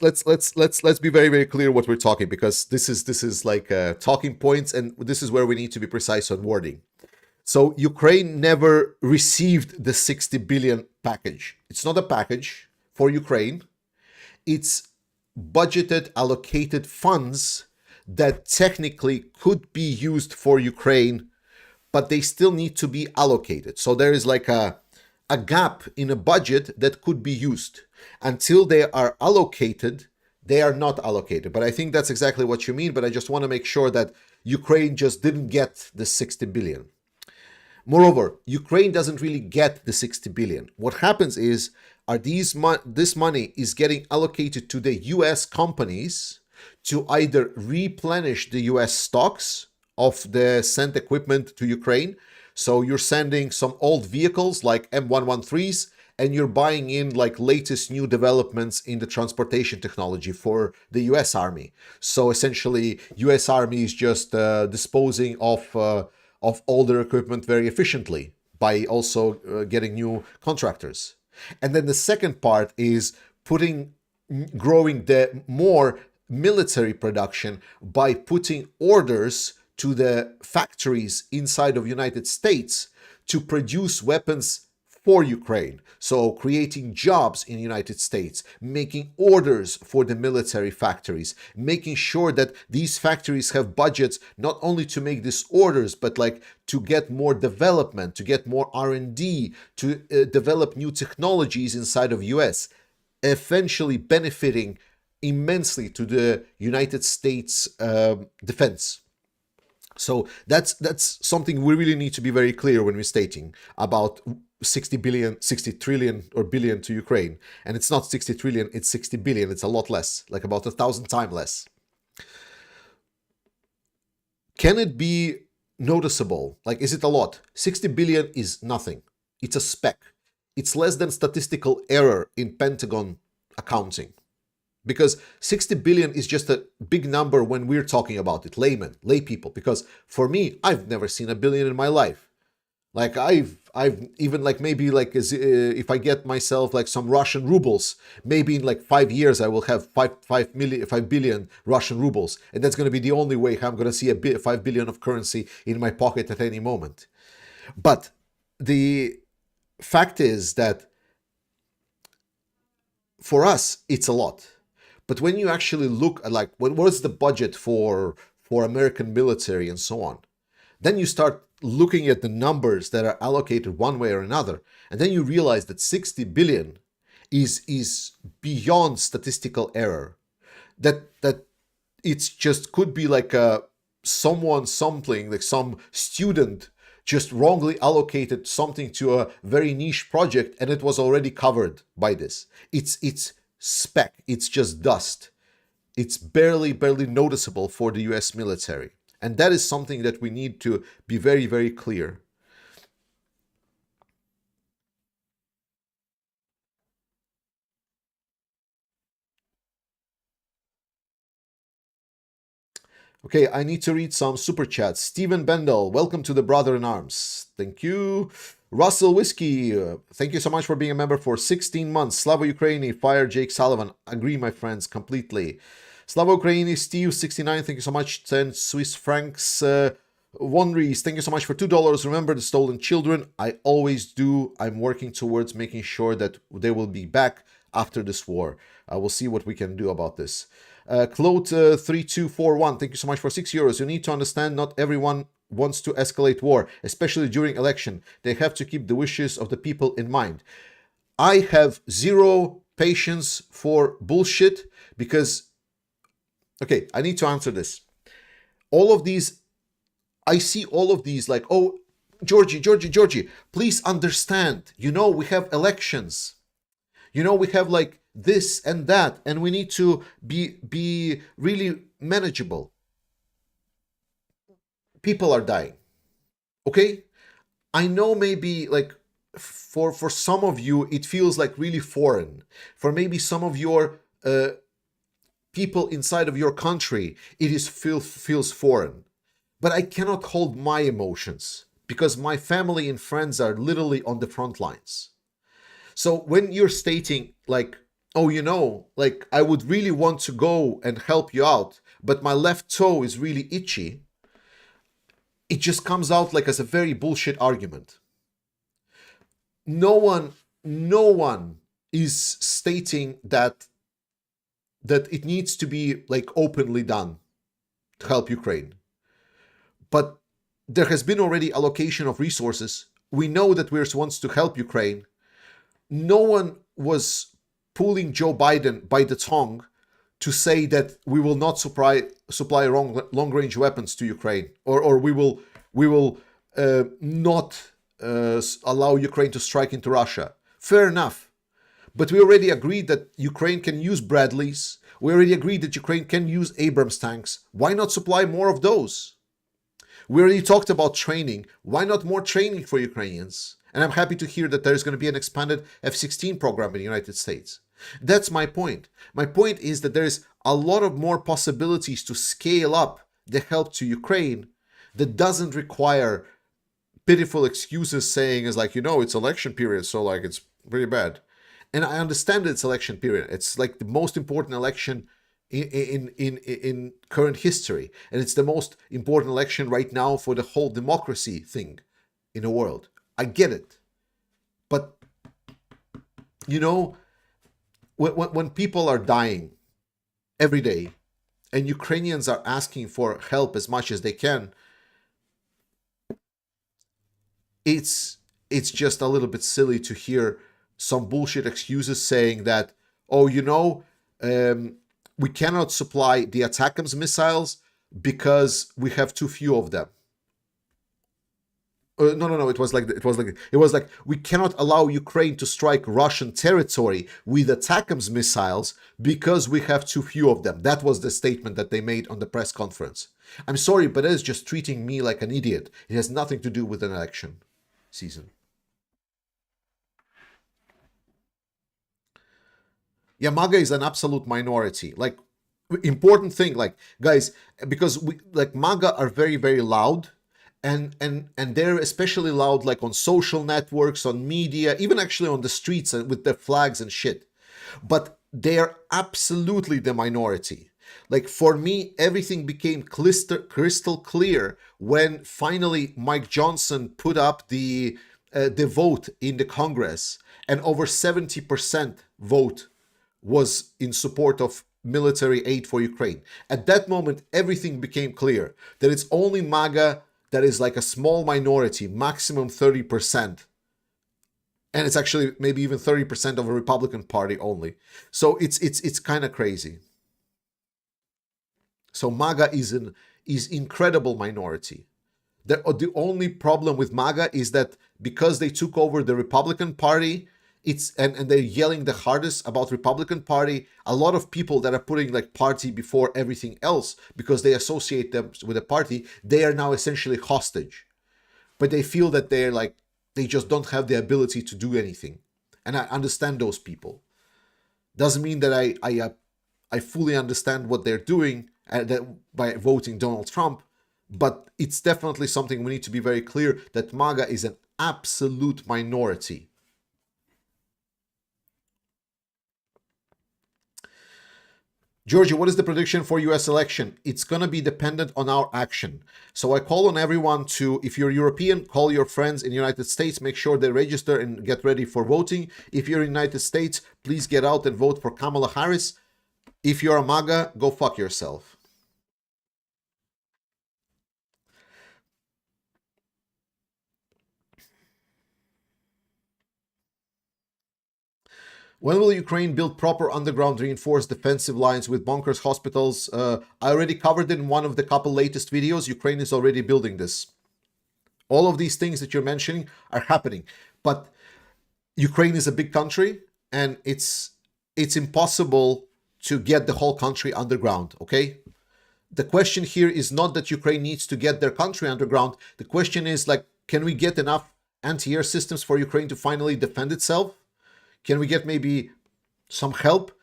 be very clear what we're talking, because this is like talking points, and this is where we need to be precise on wording. So Ukraine never received the 60 billion package. It's not a package for Ukraine. It's budgeted, allocated funds that technically could be used for Ukraine, but they still need to be allocated. So there is like a gap in a budget that could be used. Until they are allocated, they are not allocated. But I think that's exactly what you mean, but I just want to make sure that Ukraine just didn't get the 60 billion. Moreover, Ukraine doesn't really get the 60 billion. What happens is, this money is getting allocated to the US companies to either replenish the US stocks of the sent equipment to Ukraine. So you're sending some old vehicles like M113s, and you're buying in like latest new developments in the transportation technology for the US Army. So essentially, US Army is just disposing of older equipment very efficiently by also getting new contractors. And then the second part is growing the more military production by putting orders to the factories inside of United States to produce weapons for Ukraine. So creating jobs in the United States, making orders for the military factories, making sure that these factories have budgets not only to make these orders, but like to get more development, to get more R&D, to develop new technologies inside of US, eventually benefiting immensely to the United States defense. So that's something we really need to be very clear when we're stating about 60 trillion or billion to Ukraine. And it's not 60 trillion, it's 60 billion. It's a lot less, like about 1,000 times less. Can it be noticeable? Like, is it a lot? 60 billion is nothing. It's a speck. It's less than statistical error in Pentagon accounting. Because 60 billion is just a big number when we're talking about it, lay people. Because for me, I've never seen a billion in my life. Like I've even like maybe like if I get myself like some Russian rubles, maybe in like 5 years I will have 5 billion Russian rubles, and that's going to be the only way I'm going to see 5 billion of currency in my pocket at any moment. But the fact is that for us it's a lot. But when you actually look at like what is the budget for American military and so on, then you start looking at the numbers that are allocated one way or another, and then you realize that 60 billion is beyond statistical error. That it's just could be like something like some student just wrongly allocated something to a very niche project, and it was already covered by this. It's speck. It's just dust. It's barely noticeable for the US military. And that is something that we need to be very, very clear. Okay, I need to read some super chats. Stephen Bendel, welcome to the Brother in Arms. Thank you. Russell Whiskey, thank you so much for being a member for 16 months. Slava Ukraini, fire Jake Sullivan. Agree, my friends, completely. Slava Ukraini, Steve 69, thank you so much. 10 Swiss francs. Wonries, thank you so much for $2. Remember the stolen children. I always do. I'm working towards making sure that they will be back after this war. I will see what we can do about this. Claude 3241, thank you so much for €6. You need to understand not everyone wants to escalate war, especially during election. They have to keep the wishes of the people in mind. I have zero patience for bullshit because, okay, I need to answer this. All of these, I see all of these like, oh, Georgie, please understand, you know, we have elections. You know, we have like this and that, and we need to be really manageable. People are dying. Okay? I know maybe like for some of you it feels like really foreign. For maybe some of your people inside of your country it feels foreign. But I cannot hold my emotions because my family and friends are literally on the front lines. So when you're stating like, oh, you know, like I would really want to go and help you out, but my left toe is really itchy, it just comes out like as a very bullshit argument. No one is stating that it needs to be like openly done to help Ukraine. But there has been already allocation of resources. We know that we're wants to help Ukraine. No one was pulling Joe Biden by the tongue to say that we will not supply long-range weapons to Ukraine, or we will not allow Ukraine to strike into Russia. Fair enough. But we already agreed that Ukraine can use Bradleys. We already agreed that Ukraine can use Abrams tanks. Why not supply more of those? We already talked about training. Why not more training for Ukrainians? And I'm happy to hear that there's going to be an expanded F-16 program in the United States. That's my point. My point is that there's a lot of more possibilities to scale up the help to Ukraine that doesn't require pitiful excuses saying is like, you know, it's election period, so like it's pretty bad. And I understand it's election period. It's like the most important election in current history, and it's the most important election right now for the whole democracy thing in the world. I get it, but you know, when people are dying every day, and Ukrainians are asking for help as much as they can, it's just a little bit silly to hear some bullshit excuses saying that, oh, we cannot supply the ATACMS missiles because we have too few of them. No. It was like we cannot allow Ukraine to strike Russian territory with ATACMS missiles because we have too few of them. That was the statement that they made on the press conference. I'm sorry, but it is just treating me like an idiot. It has nothing to do with an election season. Yeah, MAGA is an absolute minority. Like, important thing, like, guys, because MAGA are very, very loud, and they're especially loud like on social networks, on media, even actually on the streets with their flags and shit. But they are absolutely the minority. Like, for me, everything became crystal clear when finally Mike Johnson put up the vote in the Congress, and over 70% vote was in support of military aid for Ukraine. At that moment, everything became clear that it's only MAGA that is like a small minority, maximum 30%. And it's actually maybe even 30% of a Republican Party only. So it's kind of crazy. So MAGA is incredible minority. The only problem with MAGA is that because they took over the Republican Party, and they're yelling the hardest about Republican Party, a lot of people that are putting like party before everything else because they associate them with a party, they are now essentially hostage. But they feel that they just don't have the ability to do anything. And I understand those people. Doesn't mean that I fully understand what they're doing by voting Donald Trump, but it's definitely something we need to be very clear that MAGA is an absolute minority. Georgia, what is the prediction for US election? It's going to be dependent on our action. So I call on everyone to, if you're European, call your friends in the United States, make sure they register and get ready for voting. If you're in the United States, please get out and vote for Kamala Harris. If you're a MAGA, go fuck yourself. When will Ukraine build proper underground reinforced defensive lines with bunkers, hospitals? I already covered it in one of the couple latest videos. Ukraine is already building this. All of these things that you're mentioning are happening. But Ukraine is a big country, and it's impossible to get the whole country underground, okay? The question here is not that Ukraine needs to get their country underground. The question is, like, can we get enough anti-air systems for Ukraine to finally defend itself? Can we get maybe some help?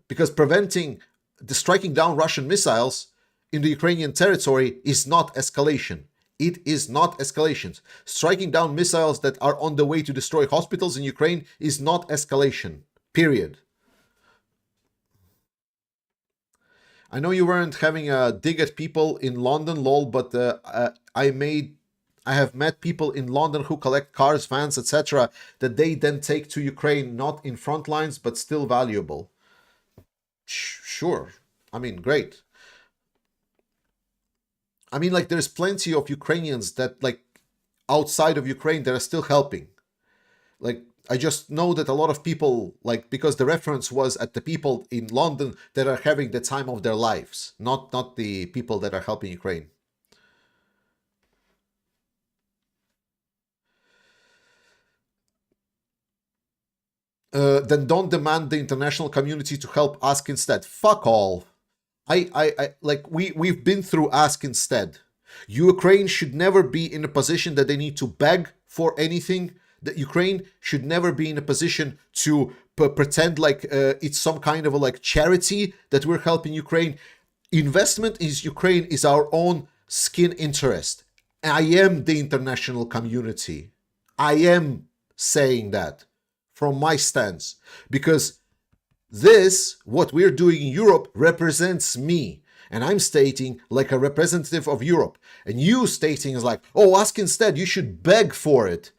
Because striking down Russian missiles in the Ukrainian territory is not escalation. It is not escalation. Striking down missiles that are on the way to destroy hospitals in Ukraine is not escalation. Period. I know you weren't having a dig at people in London, lol, but I have met people in London who collect cars, vans, etc. that they then take to Ukraine, not in front lines, but still valuable. Sure. I mean, great. I mean, like, there's plenty of Ukrainians that, like, outside of Ukraine that are still helping. Like, I just know that a lot of people, like, because the reference was at the people in London that are having the time of their lives, not the people that are helping Ukraine. Then don't demand the international community to help. Ask instead. Fuck all. We've been through ask instead. Ukraine should never be in a position that they need to beg for anything. That Ukraine should never be in a position to pretend like it's some kind of a charity that we're helping Ukraine. Investment in Ukraine is our own skin interest. I am the international community. I am saying that from my stance, because this, what we're doing in Europe, represents me. And I'm stating like a representative of Europe. And you stating is like, oh, ask instead, you should beg for it.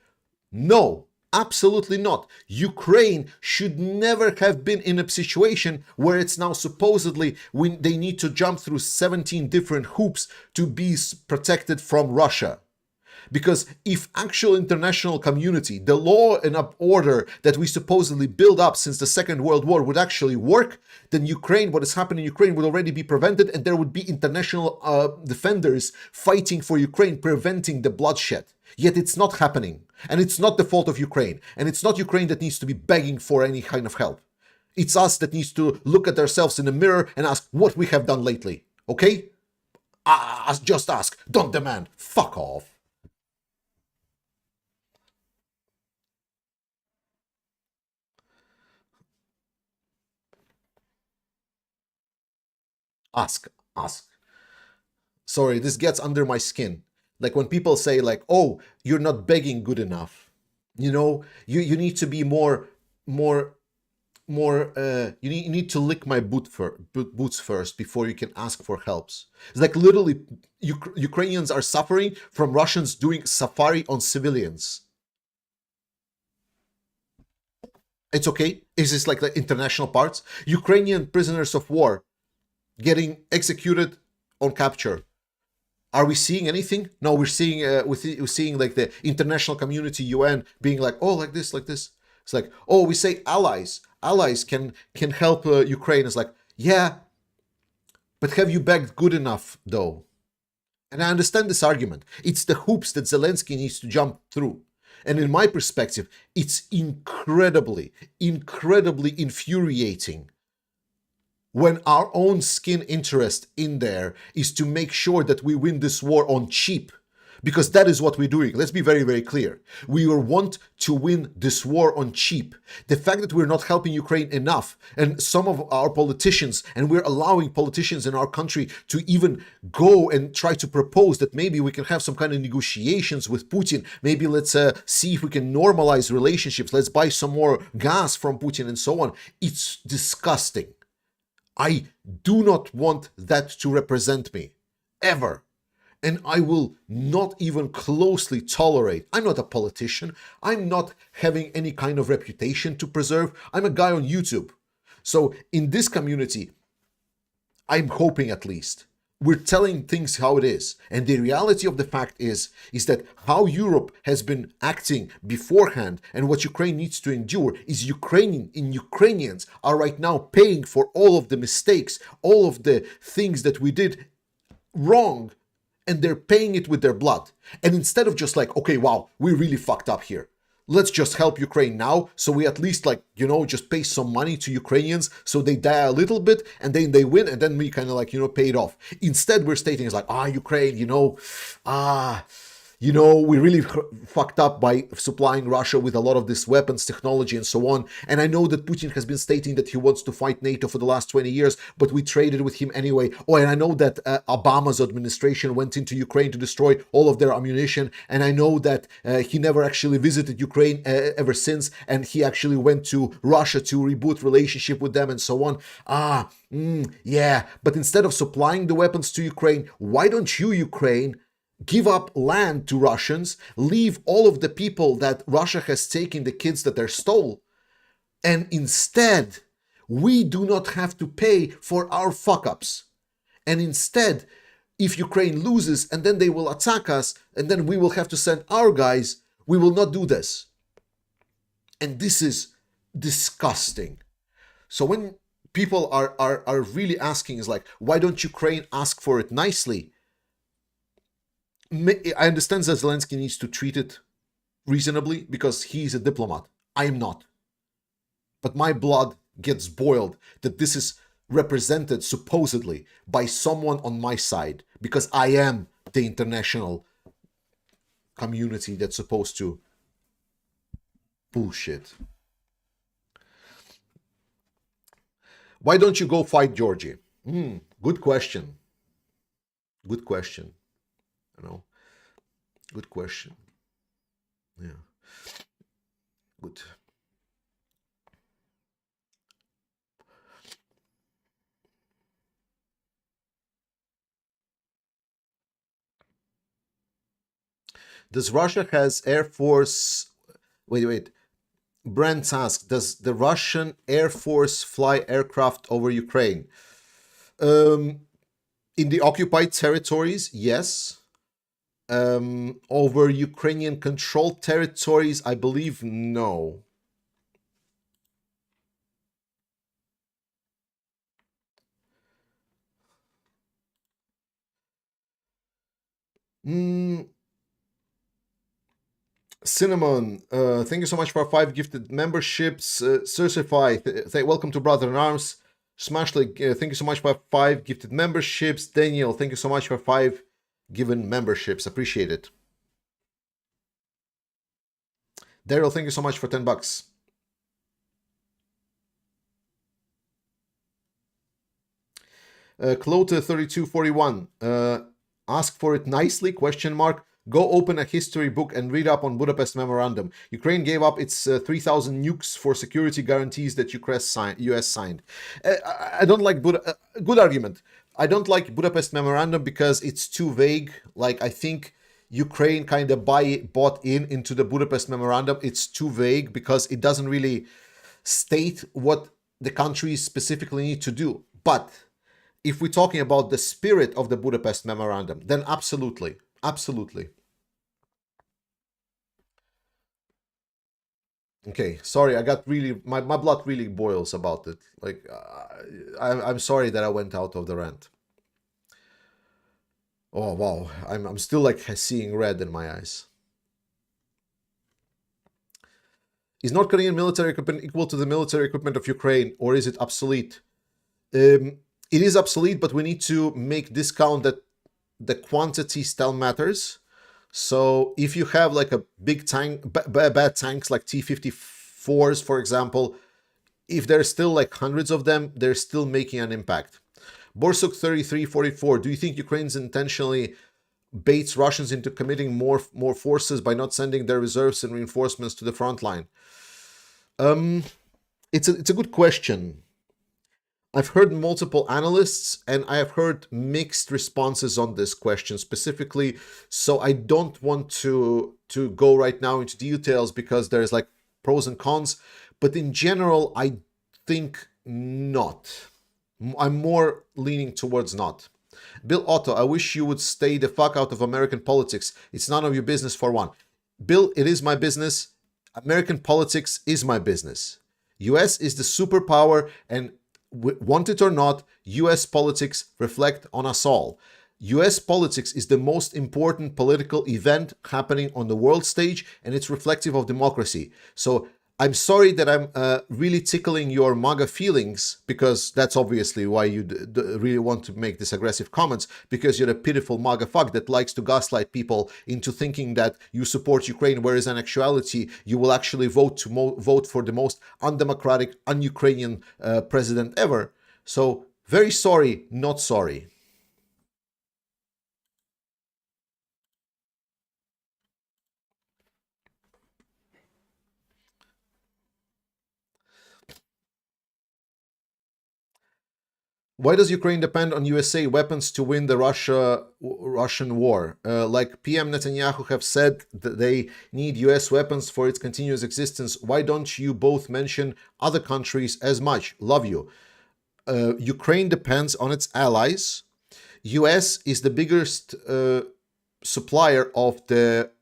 No, absolutely not. Ukraine should never have been in a situation where it's now supposedly when they need to jump through 17 different hoops to be protected from Russia. Because if actual international community, the law and order that we supposedly built up since the Second World War would actually work, then Ukraine, what is happening in Ukraine would already be prevented, and there would be international defenders fighting for Ukraine, preventing the bloodshed. Yet it's not happening. And it's not the fault of Ukraine. And it's not Ukraine that needs to be begging for any kind of help. It's us that needs to look at ourselves in the mirror and ask what we have done lately. Okay? Just ask. Don't demand. Fuck off. Ask. Sorry, this gets under my skin. Like when people say like, oh, you're not begging good enough. You need to be more, you need to lick my boots first before you can ask for helps. It's like literally Ukrainians are suffering from Russians doing safari on civilians. It's okay. Is this like the international parts? Ukrainian prisoners of war getting executed on capture. Are we seeing anything? No, we're seeing like the international community, UN, being like, oh, like this. It's like, oh, we say allies can help Ukraine. It's like, yeah, but have you begged good enough though? And I understand this argument. It's the hoops that Zelensky needs to jump through. And in my perspective, it's incredibly infuriating when our own skin interest in there is to make sure that we win this war on cheap. Because that is what we're doing. Let's be very, very clear. We want to win this war on cheap. The fact that we're not helping Ukraine enough, and some of our politicians, and we're allowing politicians in our country to even go and try to propose that maybe we can have some kind of negotiations with Putin. Maybe let's see if we can normalize relationships. Let's buy some more gas from Putin and so on. It's disgusting. I do not want that to represent me, ever. And I will not even closely tolerate. I'm not a politician. I'm not having any kind of reputation to preserve. I'm a guy on YouTube. So in this community, I'm hoping at least, we're telling things how it is. And the reality of the fact is that how Europe has been acting beforehand and what Ukraine needs to endure is Ukrainians are right now paying for all of the mistakes, all of the things that we did wrong, and they're paying it with their blood. And instead of just like, okay, wow, we really fucked up here. Let's just help Ukraine now, so we at least just pay some money to Ukrainians so they die a little bit and then they win and then we kind of pay it off. Instead, we're stating it's like, Ukraine, we really fucked up by supplying Russia with a lot of this weapons, technology, and so on. And I know that Putin has been stating that he wants to fight NATO for the last 20 years, but we traded with him anyway. Oh, and I know that Obama's administration went into Ukraine to destroy all of their ammunition. And I know that he never actually visited Ukraine ever since. And he actually went to Russia to reboot relationship with them and so on. Yeah. But instead of supplying the weapons to Ukraine, why don't you, Ukraine, give up land to Russians, leave all of the people that Russia has taken, the kids that they stole, and instead, we do not have to pay for our fuck-ups. And instead, if Ukraine loses and then they will attack us and then we will have to send our guys, we will not do this. And this is disgusting. So when people are really asking, is like, why don't Ukraine ask for it nicely? I understand that Zelensky needs to treat it reasonably because he's a diplomat. I am not. But my blood gets boiled that this is represented supposedly by someone on my side because I am the international community that's supposed to bullshit. Why don't you go fight Georgia? Good question. Good question. Good question. Yeah. Good. Does Russia has Air Force? Wait. Brent asks, does the Russian Air Force fly aircraft over Ukraine? In the occupied territories, yes. Over Ukrainian controlled territories, I believe no. Cinnamon, thank you so much for 5 gifted memberships. Certify, welcome to Brother in Arms. Smashly, thank you so much for 5 gifted memberships. Daniel, thank you so much for 5 given memberships. Appreciate it. Daryl, thank you so much for 10 bucks. Clota3241, ask for it nicely, question mark. Go open a history book and read up on Budapest Memorandum. Ukraine gave up its 3,000 nukes for security guarantees that US signed. I don't like good argument. I don't like Budapest Memorandum because it's too vague. Like, I think Ukraine kind of bought into the Budapest Memorandum. It's too vague because it doesn't really state what the countries specifically need to do. But if we're talking about the spirit of the Budapest Memorandum, then absolutely. Absolutely. Okay, sorry, I got really, my blood really boils about it. Like, I'm sorry that I went out of the rant. Oh, wow, I'm still like seeing red in my eyes. Is North Korean military equipment equal to the military equipment of Ukraine, or is it obsolete? It is obsolete, but we need to make discount that the quantity still matters. So if you have like a big tank, bad tanks like T-54s, for example, if there's still like hundreds of them, they're still making an impact. Borsuk 3344, do you think Ukraine's intentionally baits Russians into committing more forces by not sending their reserves and reinforcements to the front line? It's a good question. I've heard multiple analysts and I have heard mixed responses on this question specifically, so I don't want to go right now into details because there's like pros and cons, but in general, I think not. I'm more leaning towards not. Bill Otto, I wish you would stay the fuck out of American politics. It's none of your business for one. Bill, it is my business. American politics is my business. US is the superpower, and want it or not, US politics reflect on us all. US politics is the most important political event happening on the world stage, and it's reflective of democracy. So I'm sorry that I'm really tickling your MAGA feelings, because that's obviously why you really want to make these aggressive comments, because you're a pitiful MAGA fuck that likes to gaslight people into thinking that you support Ukraine, whereas in actuality you will actually vote for the most undemocratic, un-Ukrainian president ever. So very sorry, not sorry. Why does Ukraine depend on USA weapons to win the Russian war? Like PM Netanyahu have said that they need US weapons for its continuous existence. Why don't you both mention other countries as much? Love you. Ukraine depends on its allies. US is the biggest supplier of the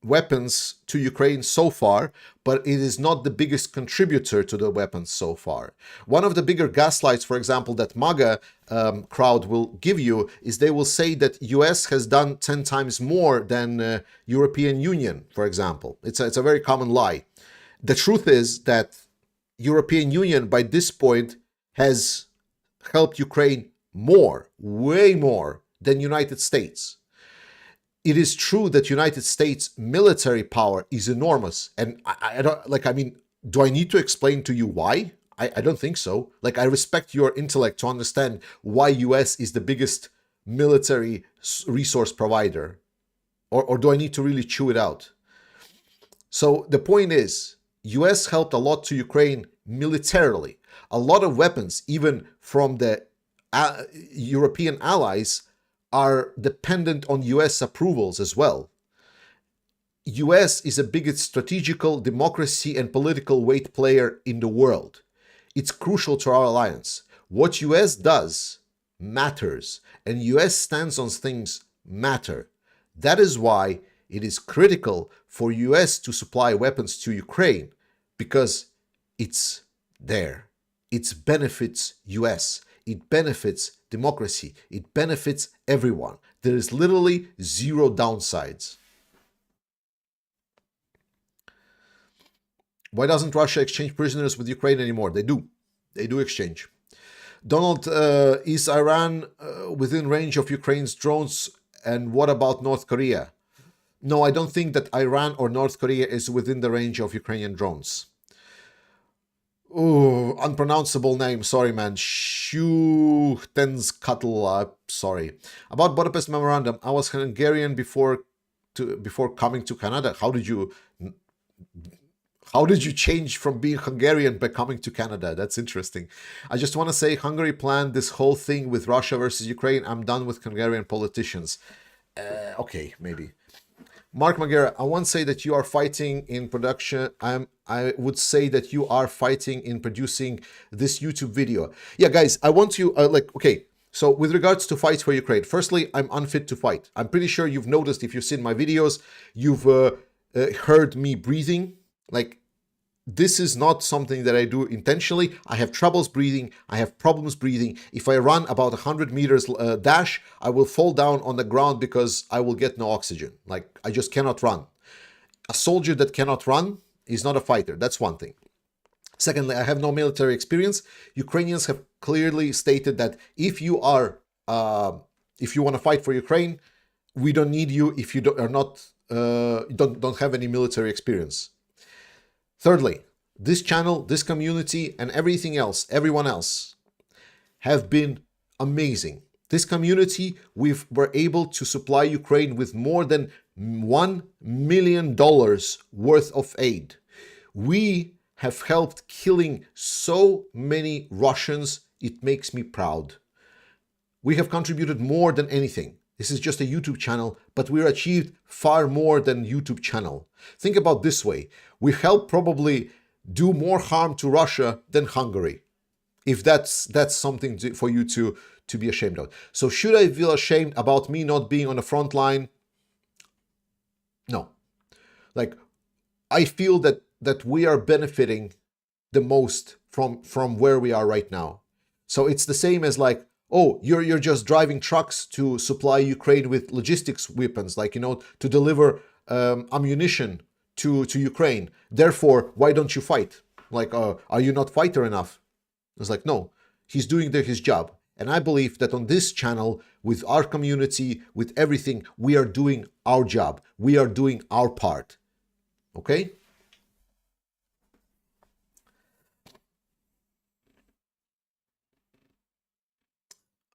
weapons to Ukraine so far, but it is not the biggest contributor to the weapons so far. One of the bigger gaslights, for example, that MAGA crowd will give you is they will say that US has done 10 times more than European Union, for example. It's a very common lie. The truth is that European Union by this point has helped Ukraine more, way more than United States. It is true that United States military power is enormous, and I don't like. I mean, do I need to explain to you why? I don't think so. Like, I respect your intellect to understand why US is the biggest military resource provider, or do I need to really chew it out? So the point is, US helped a lot to Ukraine militarily. A lot of weapons, even from the European allies, are dependent on US approvals as well. US is the biggest strategical, democracy, and political weight player in the world. It's crucial to our alliance. What US does matters, and US stance on things matter. That is why it is critical for US to supply weapons to Ukraine, because it's there. It benefits US. It benefits democracy. It benefits everyone. There is literally zero downsides. Why doesn't Russia exchange prisoners with Ukraine anymore? They do. They do exchange. Donald, is Iran within range of Ukraine's drones? And what about North Korea? No, I don't think that Iran or North Korea is within the range of Ukrainian drones. Oh, unpronounceable name. Sorry, man. Shuhtenskatl. Sorry. About Budapest Memorandum. I was Hungarian before coming to Canada. How did you change from being Hungarian by coming to Canada? That's interesting. I just want to say Hungary planned this whole thing with Russia versus Ukraine. I'm done with Hungarian politicians. Okay, maybe. Mark Magera, I won't say that you are fighting in production. I would say that you are fighting in producing this YouTube video. Yeah, guys, I want to, okay, so with regards to fights for Ukraine, firstly, I'm unfit to fight. I'm pretty sure you've noticed, if you've seen my videos, you've heard me breathing. Like, this is not something that I do intentionally. I have troubles breathing. I have problems breathing. If I run about 100 meters dash, I will fall down on the ground because I will get no oxygen. Like, I just cannot run. A soldier that cannot run is not a fighter. That's one thing. Secondly, I have no military experience. Ukrainians have clearly stated that if you want to fight for Ukraine, we don't need you if you don't have any military experience. Thirdly, this channel, this community, and everyone else have been amazing. This community, we were able to supply Ukraine with more than $1 million worth of aid. We have helped killing so many Russians. It makes me proud. We have contributed more than anything. This is just a YouTube channel, but we achieved far more than YouTube channel. Think about this way. We helped probably do more harm to Russia than Hungary. If that's something for you to be ashamed of. So should I feel ashamed about me not being on the front line? No. Like, I feel that we are benefiting the most from where we are right now. So it's the same as like, oh, you're just driving trucks to supply Ukraine with logistics weapons, like, to deliver ammunition to Ukraine. Therefore, why don't you fight? Like, are you not fighter enough? It's like, no, he's doing his job. And I believe that on this channel, with our community, with everything, we are doing our job. We are doing our part. Okay?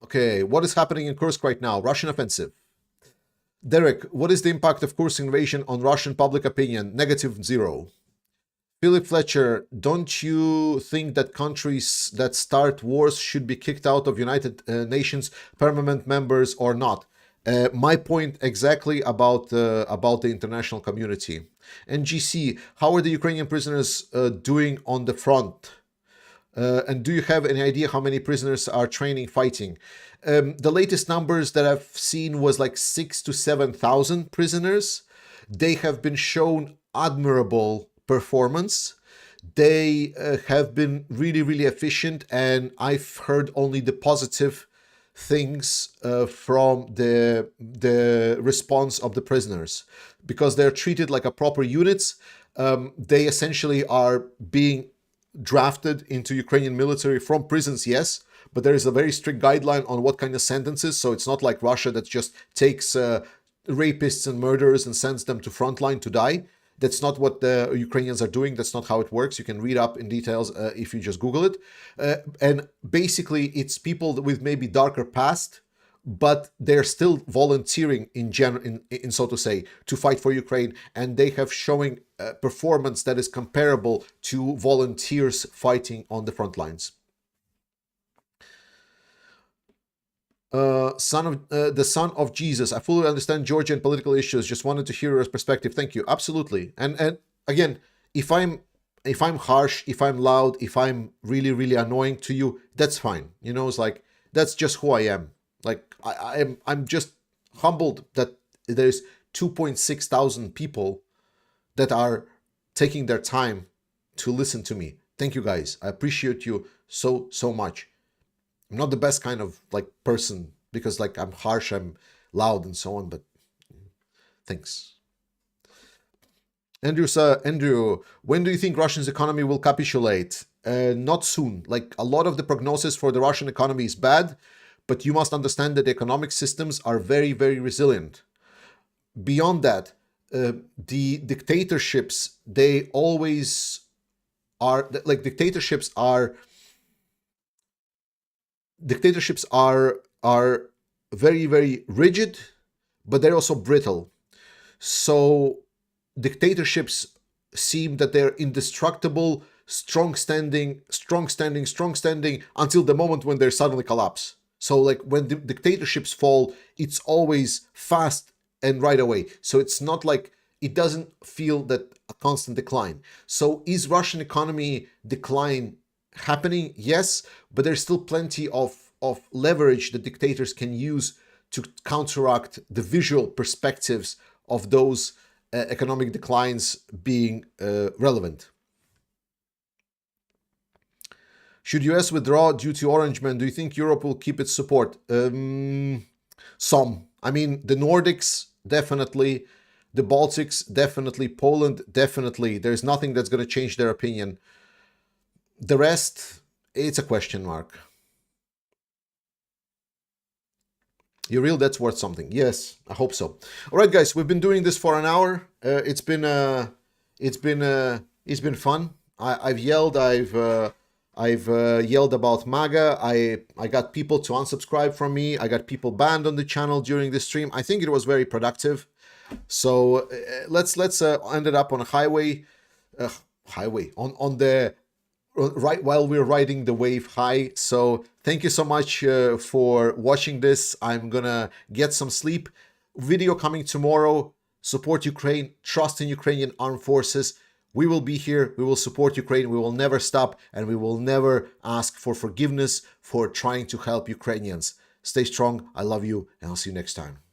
Okay, what is happening in Kursk right now? Russian offensive. Derek, what is the impact of Kursk invasion on Russian public opinion? -0. Philip Fletcher, don't you think that countries that start wars should be kicked out of United Nations permanent members or not? My point exactly about the international community. NGC, how are the Ukrainian prisoners doing on the front? And do you have any idea how many prisoners are training fighting? The latest numbers that I've seen was like 6,000 to 7,000 prisoners. They have been shown admirable performance. They have been really, really efficient, and I've heard only the positive things from the response of the prisoners, because they're treated like a proper units. They essentially are being drafted into Ukrainian military from prisons, yes, but there is a very strict guideline on what kind of sentences. So it's not like Russia that just takes rapists and murderers and sends them to frontline to die. That's not what the Ukrainians are doing. That's not how it works. You can read up in details if you just Google it. And basically, it's people with maybe darker past, but they're still volunteering in so to say, to fight for Ukraine, and they have showing performance that is comparable to volunteers fighting on the front lines. The son of Jesus. I fully understand Georgian political issues. Just wanted to hear your perspective. Thank you. Absolutely. And again, if I'm harsh, if I'm loud, if I'm really really annoying to you, that's fine. You know, it's like that's just who I am. Like I'm just humbled that there's 2.6 thousand people that are taking their time to listen to me. Thank you guys. I appreciate you so much. I'm not the best kind of like person because like I'm harsh, I'm loud and so on, but thanks. Andrew, when do you think Russia's economy will capitulate? Not soon. Like a lot of the prognosis for the Russian economy is bad, but you must understand that the economic systems are very, very resilient. Beyond that, the dictatorships, they always are like dictatorships are very, very rigid, but they're also brittle. So dictatorships seem that they're indestructible, strong standing until the moment when they suddenly collapse. So like when the dictatorships fall, it's always fast and right away. So it's not like it doesn't feel that a constant decline. So is Russian economy decline happening? Yes, but there's still plenty of leverage that dictators can use to counteract the visual perspectives of those economic declines being relevant. Should US withdraw due to Orange Man? Do you think Europe will keep its support? Some. I mean, the Nordics, definitely. The Baltics, definitely. Poland, definitely. There's nothing that's going to change their opinion. The rest, it's a question mark. You're real, that's worth something. Yes, I hope so. All right, guys, we've been doing this for an hour. It's been fun. I've yelled. I've yelled about MAGA. I got people to unsubscribe from me. I got people banned on the channel during the stream. I think it was very productive. So let's end it up on a highway on the right while we're riding the wave high. So thank you so much for watching this. I'm gonna get some sleep. Video coming tomorrow. Support Ukraine. Trust in Ukrainian armed forces. We will be here. We will support Ukraine. We will never stop, and we will never ask for forgiveness for trying to help Ukrainians. Stay strong. I love you, and I'll see you next time.